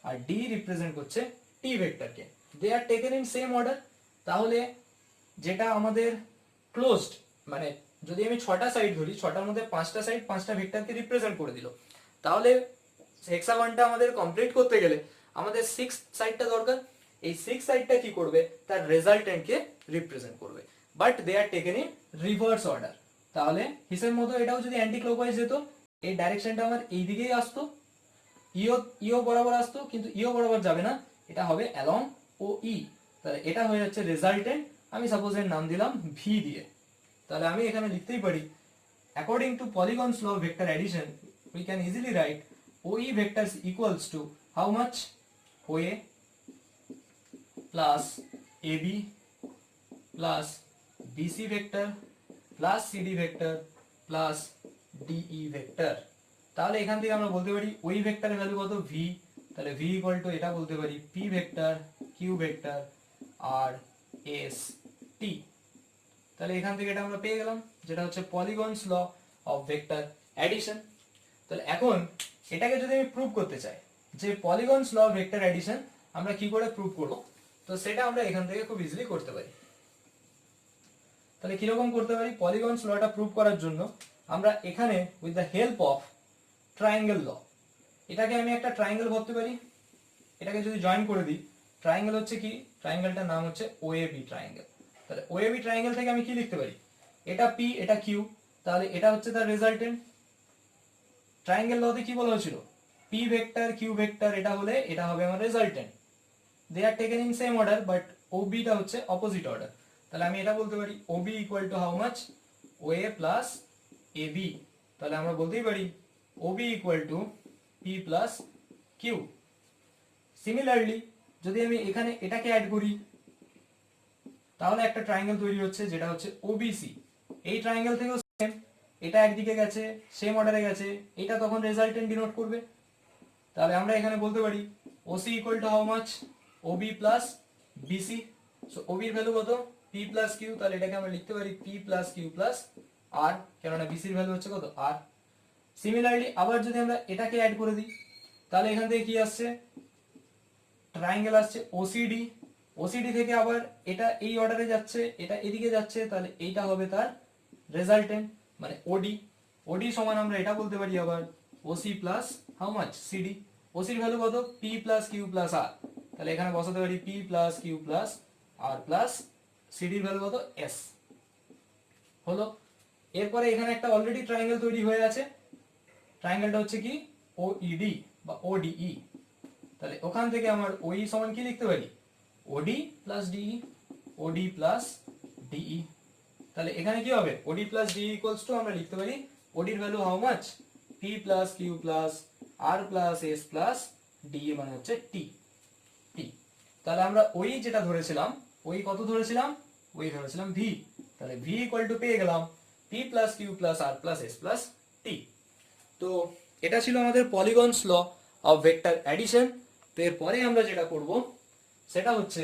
আর ডি রিপ্রেজেন্ট করছে টি ভেক্টরকে। দে are taken in same order. তাহলে যেটা আমাদের ক্লোজড, মানে যদি আমি 6টা সাইড ধরি, 6টার মধ্যে 5টা সাইড 5টা ভেক্টরকে রিপ্রেজেন্ট করে দিল, তাহলে হেক্সাগনটা আমাদের কমপ্লিট করতে গেলে আমাদের 6 সাইডটা দরকার। এই 6 সাইডটা কি করবে? তার রেজাল্টেন্টকে রিপ্রেজেন্ট করবে, but they are taken in reverse order. তাহলে হিসের মতো এটাও যদি অ্যান্টি ক্লকওয়াইজ যেত, এই ডাইরেকশনটা আমার এই দিকেই আসতো, ইও বরাবর আসতো, কিন্তু ইও বরাবর যাবে না, এটা হবে অ্যালং ও ই। তাহলে এটা হয়ে যাচ্ছে রেজাল্টেন্ট। আমি সাপোজ এর নাম দিলাম ভি দিয়ে। তাহলে আমি এখানে লিখতেই পারি according to polygons law of vector addition we can easily write OE vectors equals to how much? OA plus AB plus BC vector plus CD vector plus DE vector। তাহলে এখান থেকে আমরা বলতে পারি ওই ভেক্টরের ভ্যালু কত? V। তাহলে V ইকুয়াল টু এটা বলতে পারি P ভেক্টর, Q ভেক্টর আর S T। তাহলে এখান থেকে এটা আমরা পেয়ে গেলাম, যেটা হচ্ছে পলিগনস ল অফ ভেক্টর অ্যাডিশন। তাহলে এখন এটাকে যদি আমি প্রুভ করতে চাই যে পলিগনস ল অফ ভেক্টর অ্যাডিশন আমরা কি করে প্রুভ করব, তো সেটা আমরা এখান থেকে খুব ইজিলি করতে পারি। তাহলে কিরকম করতে পারি? পলিগনস লটা প্রুভ করার জন্য আমরা এখানে with the help of triangle law, এটাকে আমি একটা ট্রায়াঙ্গেল ভাবতে পারি। এটাকে যদি জয়েন করে দিই, ট্রায়াঙ্গেল হচ্ছে কি, ট্রায়াঙ্গেলটার নাম হচ্ছে ওএবি ট্রায়াঙ্গেল। তাহলে ওএবি ট্রায়াঙ্গেল থেকে আমি কি লিখতে পারি? এটা পি, এটা কিউ, তাহলে এটা হচ্ছে তার রেজাল্টেন্ট। ট্রায়াঙ্গেল লতে কি বলা হয়েছিল? পি ভেক্টর কিউ ভেক্টর এটা হলে এটা হবে আমার resultant. They are taken in same order, but OB টা হচ্ছে অপোজিট অর্ডার। তাহলে আমি এটা বলতে পারি OB equal to how much? OA plus AB. তাহলে আমরা বলতেই পারি OB equal to P plus Q. Similarly যদি আমি এখানে এটাকে অ্যাড করি, তাহলে একটা ট্রায়াঙ্গেল তৈরি হচ্ছে যেটা হচ্ছে ওবিসি। এই ট্রায়াঙ্গেল থেকেও সেম, এটা একদিকে গেছে সেম অর্ডারে গেছে, এটা তখন রেজাল্টেন্ট ডিনোট করবে। তাহলে আমরা এখানে বলতে পারি OC equal to how much, OB plus BC. So ওবির ভ্যালু কত, পি প্লাস কিউ, তাহলে এটাকে আমরা লিখতে পারি P plus Q plus R, কেননা বিসির ভ্যালু হচ্ছে কত আর। সিমিলারলি আবার যদি আমরা এটাকে অ্যাড করে দিই, তাহলে এখান থেকে কি আসছে, ট্রায়াঙ্গেল আসছে ওসিডি, ওসিডি থেকে আবার এটা এই অর্ডারে যাচ্ছে, এটা এদিকে যাচ্ছে, তাহলে এইটা হবে তার রেজাল্টেন্ট মানে ওডি। ওডি সমান আমরা এটা বলতে পারি আবার OC plus how much CD. ওসির ভ্যালু কত, পি প্লাস কিউ প্লাস আর, তাহলে এখানে বসাতে পারি P plus Q plus R plus সিডির value কত এস। হলো। এরপরে এখানে একটা অলরেডি ট্রায়াঙ্গেল তৈরি হয়ে আছে, ট্রায়াঙ্গেলটা হচ্ছে কি ওইডি বা ওডিই। তাহলে ওখান থেকে আমার ওই সমান কি লিখতে পারি, ওডি প্লাস ডিই, ওডি প্লাস ডিই। তাহলে এখানে কি হবে, ওডি প্লাস ডিই ইকুয়ালস টু আমরা লিখতে পারি ওডির value how much, P plus Q plus R plus S plus DE মানে হচ্ছে টি। টি তাহলে আমরা ওই যেটা ধরেছিলাম, ওই কত ধরেছিলাম, ওই ধরেছিলাম ভি। তাহলে ভি ইকুয়াল টু পেয়ে গেলাম P plus Q plus R plus S plus টি। তো এটা ছিল আমাদের পলিগনস ল অফ ভেক্টর অ্যাডিশন। তো এরপরে আমরা যেটা করব সেটা হচ্ছে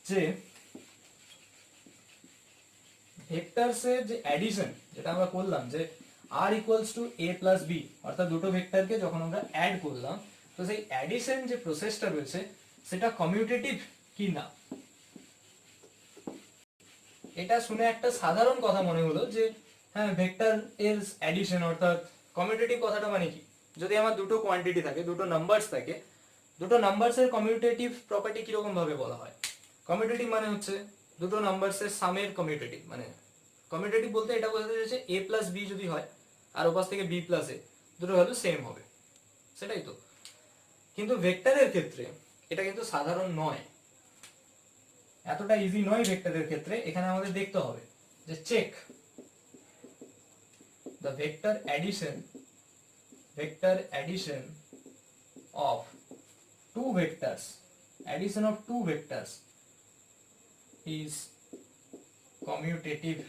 যে ভেক্টরসের যে অ্যাডিশন যেটা আমরা করলাম, যে R equals to A plus B, অর্থাৎ দুটো ভেক্টরকে যখন আমরা অ্যাড করলাম, তো সেই অ্যাডিশন যে প্রসেসটা রয়েছে সেটা কমিউটেটিভ কি না। এটা শুনে একটা সাধারণ কথা মনে হলো যে হ্যাঁ ভেক্টর এর অ্যাডিশন অর্থাৎ কমিউটেটিভ, কথাটা মানে কি, যদি আমার দুটো কোয়ান্টিটি থাকে, দুটো নাম্বারস থাকে, দুটো নাম্বারসের কমিউটেটিভ প্রপার্টি কিরকম ভাবে বলা হয়। কমিউটেটিভ মানে হচ্ছে দুটো নাম্বারসের সামের কমিউটেটিভ, মানে কমিউটেটিভ বলতে এটা বোঝাতে চাইছে এ প্লাস বি যদি হয় আর ওপাশ থেকে বি প্লাস এ, দুটো ভ্যালু সেম হবে, সেটাই তো। কিন্তু ভেক্টরের ক্ষেত্রে এটা কিন্তু সাধারণ নয়, এতটা ইজি নয় ভেক্টরের ক্ষেত্রে। এখানে আমাদের দেখতে হবে যে check the vector addition of two vectors, addition of two vectors is commutative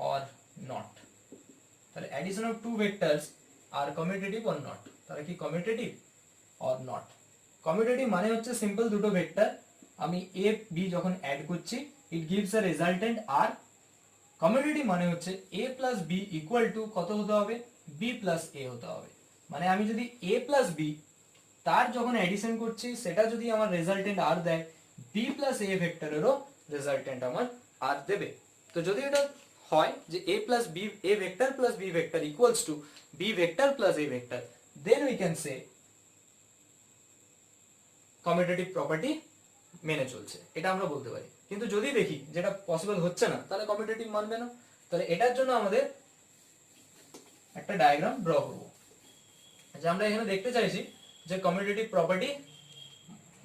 or not। তাহলে addition of two vectors are commutative or not, তাহলে কি commutative or not। commutative মানে হচ্ছে সিম্পল দুটো ভেক্টর আমি a b যখন add করছি it gives a resultant r। Commutative মানে হচ্ছে a plus B equal to কত হতে হবে, b প্লাস a হতে হবে। মানে আমি যদি a প্লাস বি তার যখন অ্যাডিশন করছি সেটা যদি আমার রেজাল্টেন্ট r দেয়, b প্লাস a ভেক্টরেরও রেজাল্টেন্ট আমার r দেবে। তো যদি এটা হয় যে a plus b, a vector plus b vector equals to b vector plus a vector, then we can say commutative property মেনে চলছে, এটা আমরা বলতে পারি। কিন্তু যদি দেখি যেটা পসিবল হচ্ছে না, তাহলে কমিউটেটিভ মানবে না। তাহলে এটার জন্য আমাদের একটা ডায়াগ্রাম ড্র করব, যে আমরা এখানে দেখতে চাইছি যে কমিউটেটিভ প্রপার্টি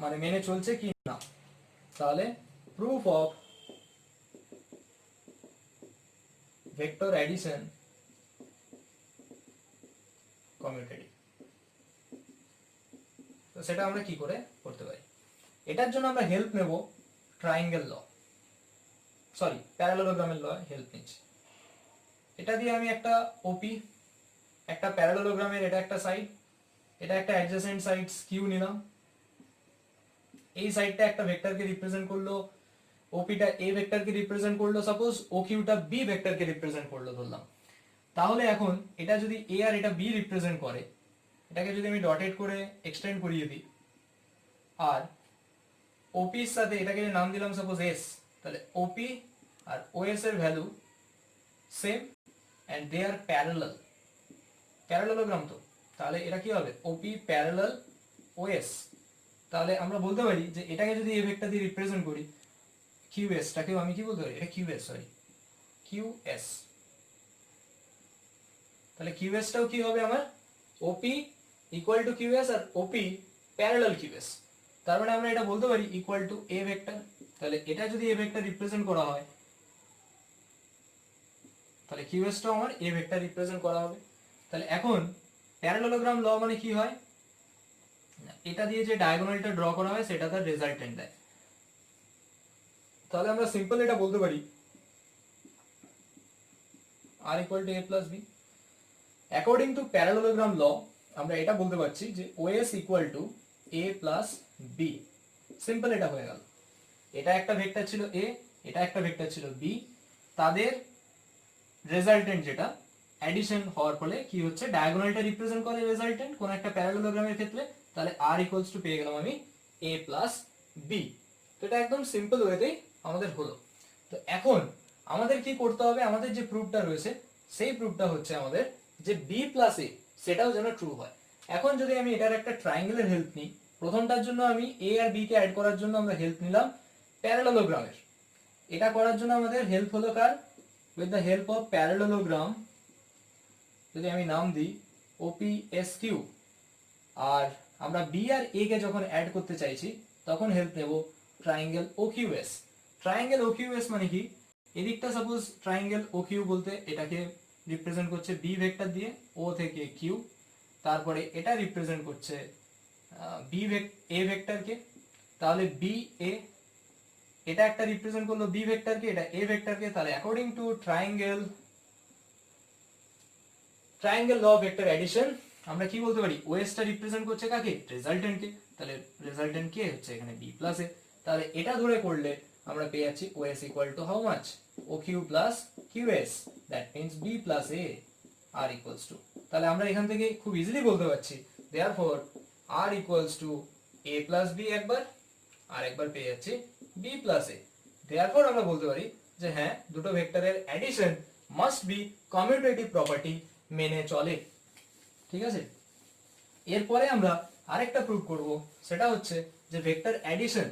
মানে মেনে চলছে কি না। তাহলে proof of vector addition commutative, তো সেটা আমরা কি করে করতে পারি। এটার জন্য আমরা হেল্প নেব ট্রায়াঙ্গেল ল, সরি প্যারালেলোগ্রামের ল হেল্প নিচ্ছি। এটা দিয়ে আমি একটা ওপি, একটা প্যারালেলোগ্রামের এটা একটা সাইড, এটা একটা অ্যাডজেসেন্ট সাইডস কিউ নিলাম। এই সাইডটা একটা ভেক্টরকে রিপ্রেজেন্ট করলো, ওপিটা এ ভেক্টরকে রিপ্রেজেন্ট করলো, সাপোজ ও কিউটা বি ভেক্টরকে রিপ্রেজেন্ট করলো ধরলাম। তাহলে এখন এটা যদি এ আর এটা বি রিপ্রেজেন্ট করে, এটাকে যদি আমি ডটেড করে এক্সটেন্ড করিয়ে দিই, আর ওপির সাথে এটাকে নাম দিলাম সাপোজ এস, তাহলে ওপি আর ওএস এর value same and they are parallel, parallelogram তো, তাহলে এটা কি হবে ওপি প্যারালাল ওএস। তাহলে আমরা বলতে পারি যে এটাকে যদি এই ভেক্টর দিয়ে রিপ্রেজেন্ট করি, কিউএস টাকেও আমি কি বলতে পারি, এটা কিউএস, সরি কিউএস। তাহলে কিউএস টাও কি হবে আমার ওপি ইকুয়াল টু কিউএস আর ওপি প্যারালাল কিউএস। তার মানে আমরা এটা বলতে পারি ইকুয়াল টু এ ভেক্টর। তাহলে এটা যদি এ ভেক্টর রিপ্রেজেন্ট করা হয়, তাহলে কিউএসটাও আমার এ ভেক্টর রিপ্রেজেন্ট করা হবে। তাহলে এখন প্যারালেলোগ্রাম ল মানে কি হয়, এটা দিয়ে যে ডায়াগোনালটা ড্র করা হয় সেটা তার রেজাল্টেন্ট দেয়। তাহলে আমরা সিম্পল এটা বলতে পারি R equal to A plus B. According to parallelogram law আমরা এটা বলতে পারছি যে OS equal to A plus B. Simple, এটা হয়ে গেল। এটা একটা ভেক্টর ছিল এ, এটা একটা ভেক্টর ছিল বি, তাদের রেজাল্টেন্ট যেটা অ্যাডিশন হওয়ার ফলে কি হচ্ছে, ডায়াগোনালটা রিপ্রেজেন্ট করে রেজাল্টেন্ট কোন একটা প্যারালেলোগ্রামের ক্ষেত্রে, তাহলে আর ইকুয়ালস টু পেয়ে গেলাম আমি এ প্লাস বি। তো এটা একদম সিম্পল ওয়েতেই আমাদের হলো। তো এখন আমাদের কি করতে হবে, আমাদের যে প্রুফটা রয়েছে সেই প্রুফটা হচ্ছে আমাদের যে বি প্লাস এ সেটাও যেন ট্রু হয়। এখন যদি আমি এটার একটা ট্রায়াঙ্গেলের হেল্প নিই, প্রথমটার জন্য আমি এ আর বি কে অ্যাড করার জন্য আমরা হেল্প নিলাম প্যারালেলোগ্রামের। এটা করার জন্য আমাদের হেল্প হলো কার, with the help of parallelogram যদি আমি নাম দিই OPSQ। আর আমরা বি আর এ কে যখন অ্যাড করতে চাইছি তখন হেল্প নেব ট্রায়াঙ্গেল OQS। ট্রায়াঙ্গেল OQS মানে কি, এদিকটা সাপোজ ট্রায়াঙ্গেল OQ বলতে এটাকে রিপ্রেজেন্ট করছে বি ভেক্টর দিয়ে, ও থেকে কিউ, তারপরে এটা রিপ্রেজেন্ট করছে এ ভেক্টরকে, তাহলে বি এ, এটা একটা রিপ্রেজেন্ট করলো বি ভেক্টরকে, এটা এ ভেক্টরকে, তাহলে according to triangle law of vector addition আমরা কি বলতে পারি, ওএস টা রিপ্রেজেন্ট করছে কাকে, রেজাল্টেন্ট কে, তাহলে রেজাল্টেন্ট কে হচ্ছে এখানে বি প্লাস এ। তাহলে এটা ধরে করলে আমরা পেয়ে যাচ্ছি OS equal to how much, OQ plus QS, that means B plus A R equals to, তাহলে আমরা এখান থেকে খুব ইজিলি বলতে পারছি therefore R equals to A plus B একবার, আর একবার পেয়ে যাচ্ছি বি প্লাস এ। দেয়ারফর আমরা বলতে পারি যে হ্যাঁ, দুটো ভেক্টরের addition must be commutative property মেনে চলে। ঠিক আছে, এরপরে আমরা আরেকটা প্রুভ করব, সেটা হচ্ছে যে vector addition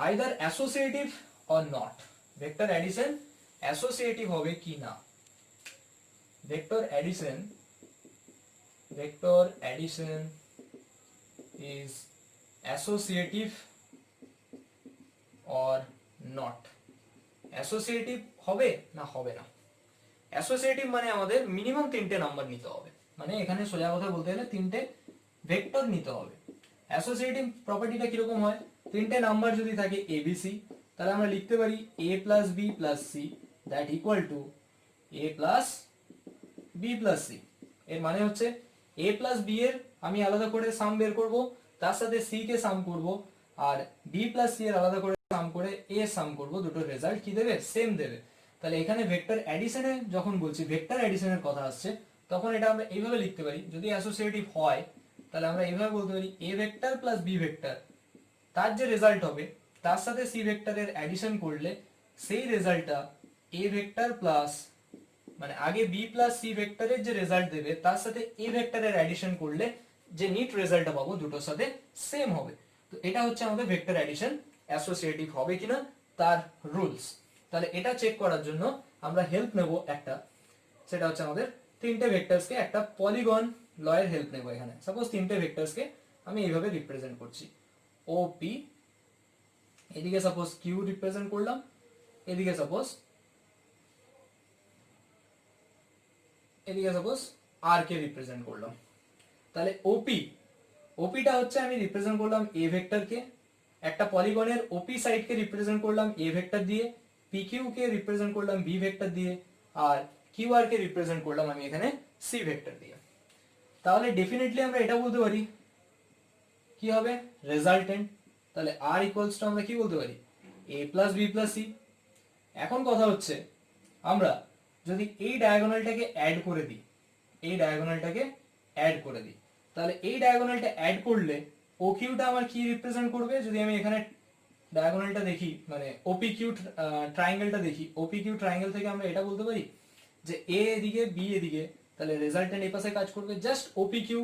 either associative or not. Vector addition associative হবে কি না। Vector addition is associative or not. Associative হবে না হবে না। অ্যাসোসিয়েটিভ মানে আমাদের মিনিমাম 3টে নাম্বার নিতে হবে, মানে এখানে সোজা কথা বলতে গেলে 3টে ভেক্টর নিতে হবে। অ্যাসোসিয়েটিভ প্রপার্টিটা কিরকম হয়, 3টে নাম্বার যদি থাকে ABC, তাহলে আমরা লিখতে পারি a plus B plus C that equal to a plus B plus C. এর মানে হচ্ছে a প্লাস বি এর আমি আলাদা করে সাম বের করব, তার সাথে সি কে সাম করব, আর বি প্লাস সি এর আলাদা করে সাম করে এ সাম করব, দুটোর রেজাল্ট কি দেবে, সেম দেবে। তাহলে এখানে ভেক্টর অ্যাডিশনে যখন বলছি, ভেক্টর অ্যাডিশনের কথা আসছে, তখন এটা আমরা এইভাবে লিখতে পারি, যদি অ্যাসোসিয়েটিভ হয় তাহলে আমরা এইভাবে বলতে পারি A vector plus B vector, তার যে রেজাল্ট হবে তার সাথে সি ভেক্টরের অ্যাডিশন করলে সেই রেজাল্টটা এ ভেক্টর প্লাস, মানে আগে বি প্লাস সি ভেক্টরের যে রেজাল্ট দেবে তার সাথে এ ভেক্টরের অ্যাডিশন করলে যে নিট রেজাল্টটা পাবো দুটোর সাথে সেম হবে। তো এটা হচ্ছে আমাদের ভেক্টর অ্যাডিশন অ্যাসোসিয়েটিভ হবে কিনা তার রুলস। তাহলে এটা চেক করার জন্য আমরা হেল্প নেব একটা, সেটা হচ্ছে আমাদের 3টে ভেক্টরসকে একটা পলিগন লয়ের হেল্প নেব। এখানে সাপোজ 3টে ভেক্টরসকে আমি এইভাবে রিপ্রেজেন্ট করছি, OP, এদিকে সাপোজ কিউ রিপ্রেজেন্ট করলাম, এদিকে সাপোজ আর কে রিপ্রেজেন্ট করলাম। তাহলে ওপিটা হচ্ছে আমি রিপ্রেজেন্ট করলাম এ ভেক্টরকে, একটা পলিগনের ওপি সাইডকে রিপ্রেজেন্ট করলাম এ ভেক্টর দিয়ে, পিকিউ কে রিপ্রেজেন্ট করলাম বি ভেক্টর দিয়ে, আর কিউআর কে রিপ্রেজেন্ট করলাম আমি এখানে সি ভেক্টর দিয়ে। তাহলে ডেফিনেটলি আমরা এটা বলতে পারি কি হবে, রেজাল্টেন্ট। তাহলে আর ইকুয়ালস টু আমরা কি বলতে পারি, এ প্লাস বি প্লাস সি। এখন কথা হচ্ছে আমরা যদি এই ডায়াগোনালটাকে অ্যাড করে দিই, তাহলে এই ডায়াগোনালটা অ্যাড করলে ও কিউটা আমার কি রিপ্রেজেন্ট করবে, যদি আমি এখানে ডায়াগোনালটা দেখি, মানে ওপি কিউ ট্রায়াঙ্গেলটা দেখি, ওপি কিউ ট্রায়াঙ্গেল থেকে আমরা এটা বলতে পারি যে এ এদিকে বি এদিকে, তাহলে রেজাল্টেন্ট এই পাশে কাজ করবে। জাস্ট ওপি কিউ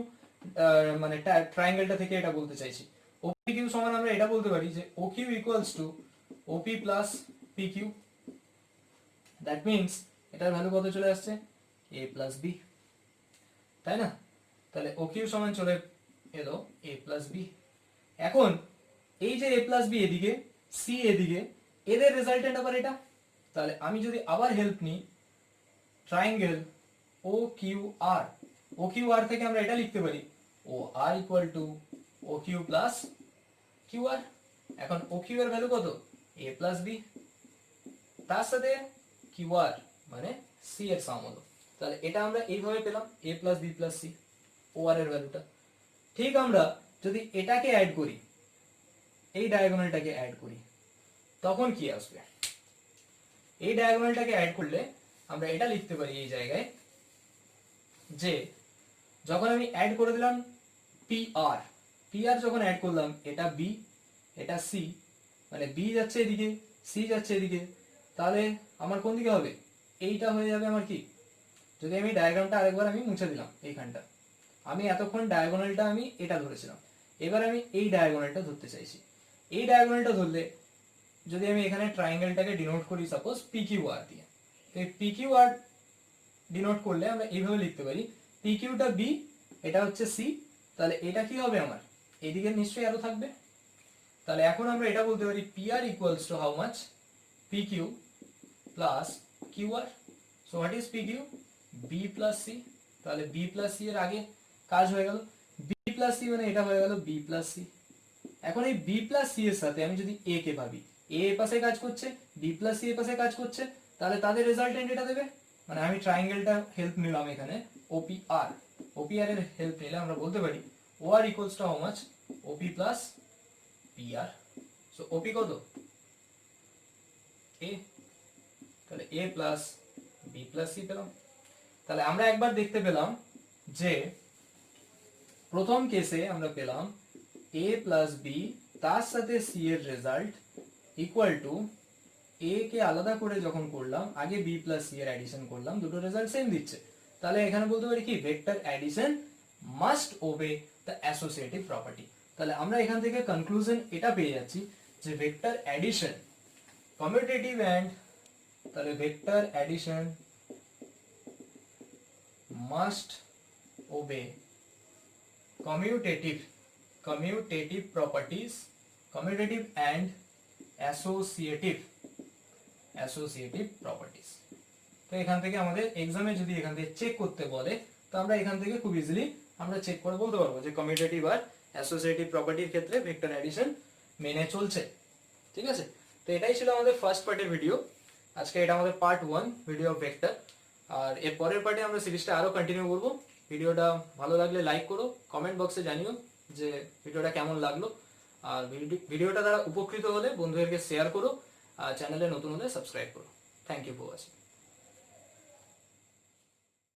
মানে ট্রায়াঙ্গেলটা থেকে এটা বলতে চাইছি। ওপি কিউ সমান আমরা এটা বলতে পারি যে O Q equals to OP plus P Q, that means এটার ভ্যালু কত চলে আসছে, এ প্লাস বি, তাই না? তাহলে ও কিউ সমান চলে এলো এ প্লাস বি। এখন এই যে এ প্লাস বি এদিকে, সি এদিকে, এদের রেজাল্টেন্ট আবার এটা। তাহলে আমি যদি আবার হেল্প নিই ট্রায়াঙ্গেল ও কিউ আর থেকে আমরা এটা লিখতে পারি O R equal to O Q plus Q R. এখন ও কিউ এর ভ্যালু কত, এ প্লাস বি, তার সাথে কিউ আর মানে সি এর সাম হলো। তাহলে এটা আমরা এইভাবে পেলাম এ প্লাস বি প্লাস সি, ও আর এর ভ্যালুটা। ঠিক আমরা যদি এটাকে অ্যাড করি, এই ডায়াগোনালটাকে অ্যাড করি, তখন কি আসবে? এই ডায়াগোনালটাকে অ্যাড করলে আমরা এটা লিখতে পারি এই জায়গায় যে যখন আমি অ্যাড করে দিলাম পি আর, পি আর যখন অ্যাড করলাম, এটা বি এটা সি, মানে বি যাচ্ছে এদিকে সি যাচ্ছে এদিকে, তাহলে আমার কোন দিকে হবে? এইটা হয়ে যাবে আমার কি? যদি আমি ডায়াগ্রামটা আরেকবার আমি মুছে দিলাম এইখানটা, আমি এতক্ষণ ডায়াগোনালটা আমি এটা ধরেছিলাম, এবার আমি এই ডায়াগোনালটা ধরতে চাইছি। এই ডায়াগোনালটা ধরলে যদি আমি এখানে ট্রায়াঙ্গেলটাকে ডিনোট করি সাপোজ পি কিউ আর দিয়ে, তো এই পি কিউ আর ডিনোট করলে আমরা এইভাবে লিখতে পারি পি কিউটা বি, এটা হচ্ছে সি, তাহলে এটা কি হবে আমার? এদিকে নিশ্চয়ই আরো থাকবে। তাহলে এখন আমরা এটা বলতে পারি P R equals to how much? P Q plus Q R. So what is P Q? B plus C. তাহলে বি প্লাস সি এর আগে কাজ হয়ে গেল, বি প্লাস সি মানে এটা হয়ে গেল বি প্লাস সি। এখন এই বি প্লাস সি এর সাথে আমি যদি এ কে ভাবি, এ এর পাশে কাজ করছে, বি প্লাস সি এর পাশে কাজ করছে, তাহলে তাদের রেজাল্টেন্ট এটা দেবে। মানে আমি ট্রায়াঙ্গেলটা হেল্প নিলাম এখানে, ওপি আর, ওপি আর এর হেল্প নিলে আমরা বলতে পারি O R equals to how much? OP plus P R. So OP কত? এ। তাহলে A plus B plus C পেলাম। তাহলে আমরা একবার দেখতে পেলাম যে প্রথম কেসে আমরা পেলাম এ প্লাস বি তার সাথে সি এর রেজাল্ট ইকুয়াল টু এ কে আলাদা করে যখন করলাম, আগে বি প্লাস সি এর অ্যাডিশন করলাম, দুটো রেজাল্ট সেম দিচ্ছে। তাহলে এখানে বলতে পারি কি vector addition must ওবে the associative property. তাহলে আমরা এখান থেকে কনক্লুশন এটা পেয়ে যাচ্ছি যে ভেক্টর অ্যাডিশন কমিউটেটিভ অ্যান্ড, তাহলে vector addition must ওবে commutative properties, commutative and associative properties। তো এখান থেকে আমাদের এক্সামে যদি এখান থেকে চেক করতে বলে, তো আমরা এখান থেকে খুব ইজিলি আমরা চেক করে বলতে পারবো যে কমিউটেটিভ আর অ্যাসোসিয়েটিভ প্রপার্টির ক্ষেত্রে ভেক্টর অ্যাডিশন মেনে চলছে। ঠিক আছে, তো এটাই ছিল আমাদের ফার্স্ট পার্টের ভিডিও। আজকে এটা আমাদের পার্ট 1 ভিডিও অফ ভেক্টর, আর এর পরের পার্টে আমরা সিরিজটা আরো কন্টিনিউ করবো। ভিডিওটা ভালো লাগলে লাইক করো, কমেন্ট বক্সে জানিও যে ভিডিওটা কেমন লাগলো, আর ভিডিওটা দ্বারা উপকৃত হলে বন্ধুদেরকে শেয়ার করো, আর চ্যানেলে নতুন হলে সাবস্ক্রাইব করো। Thank you for watching.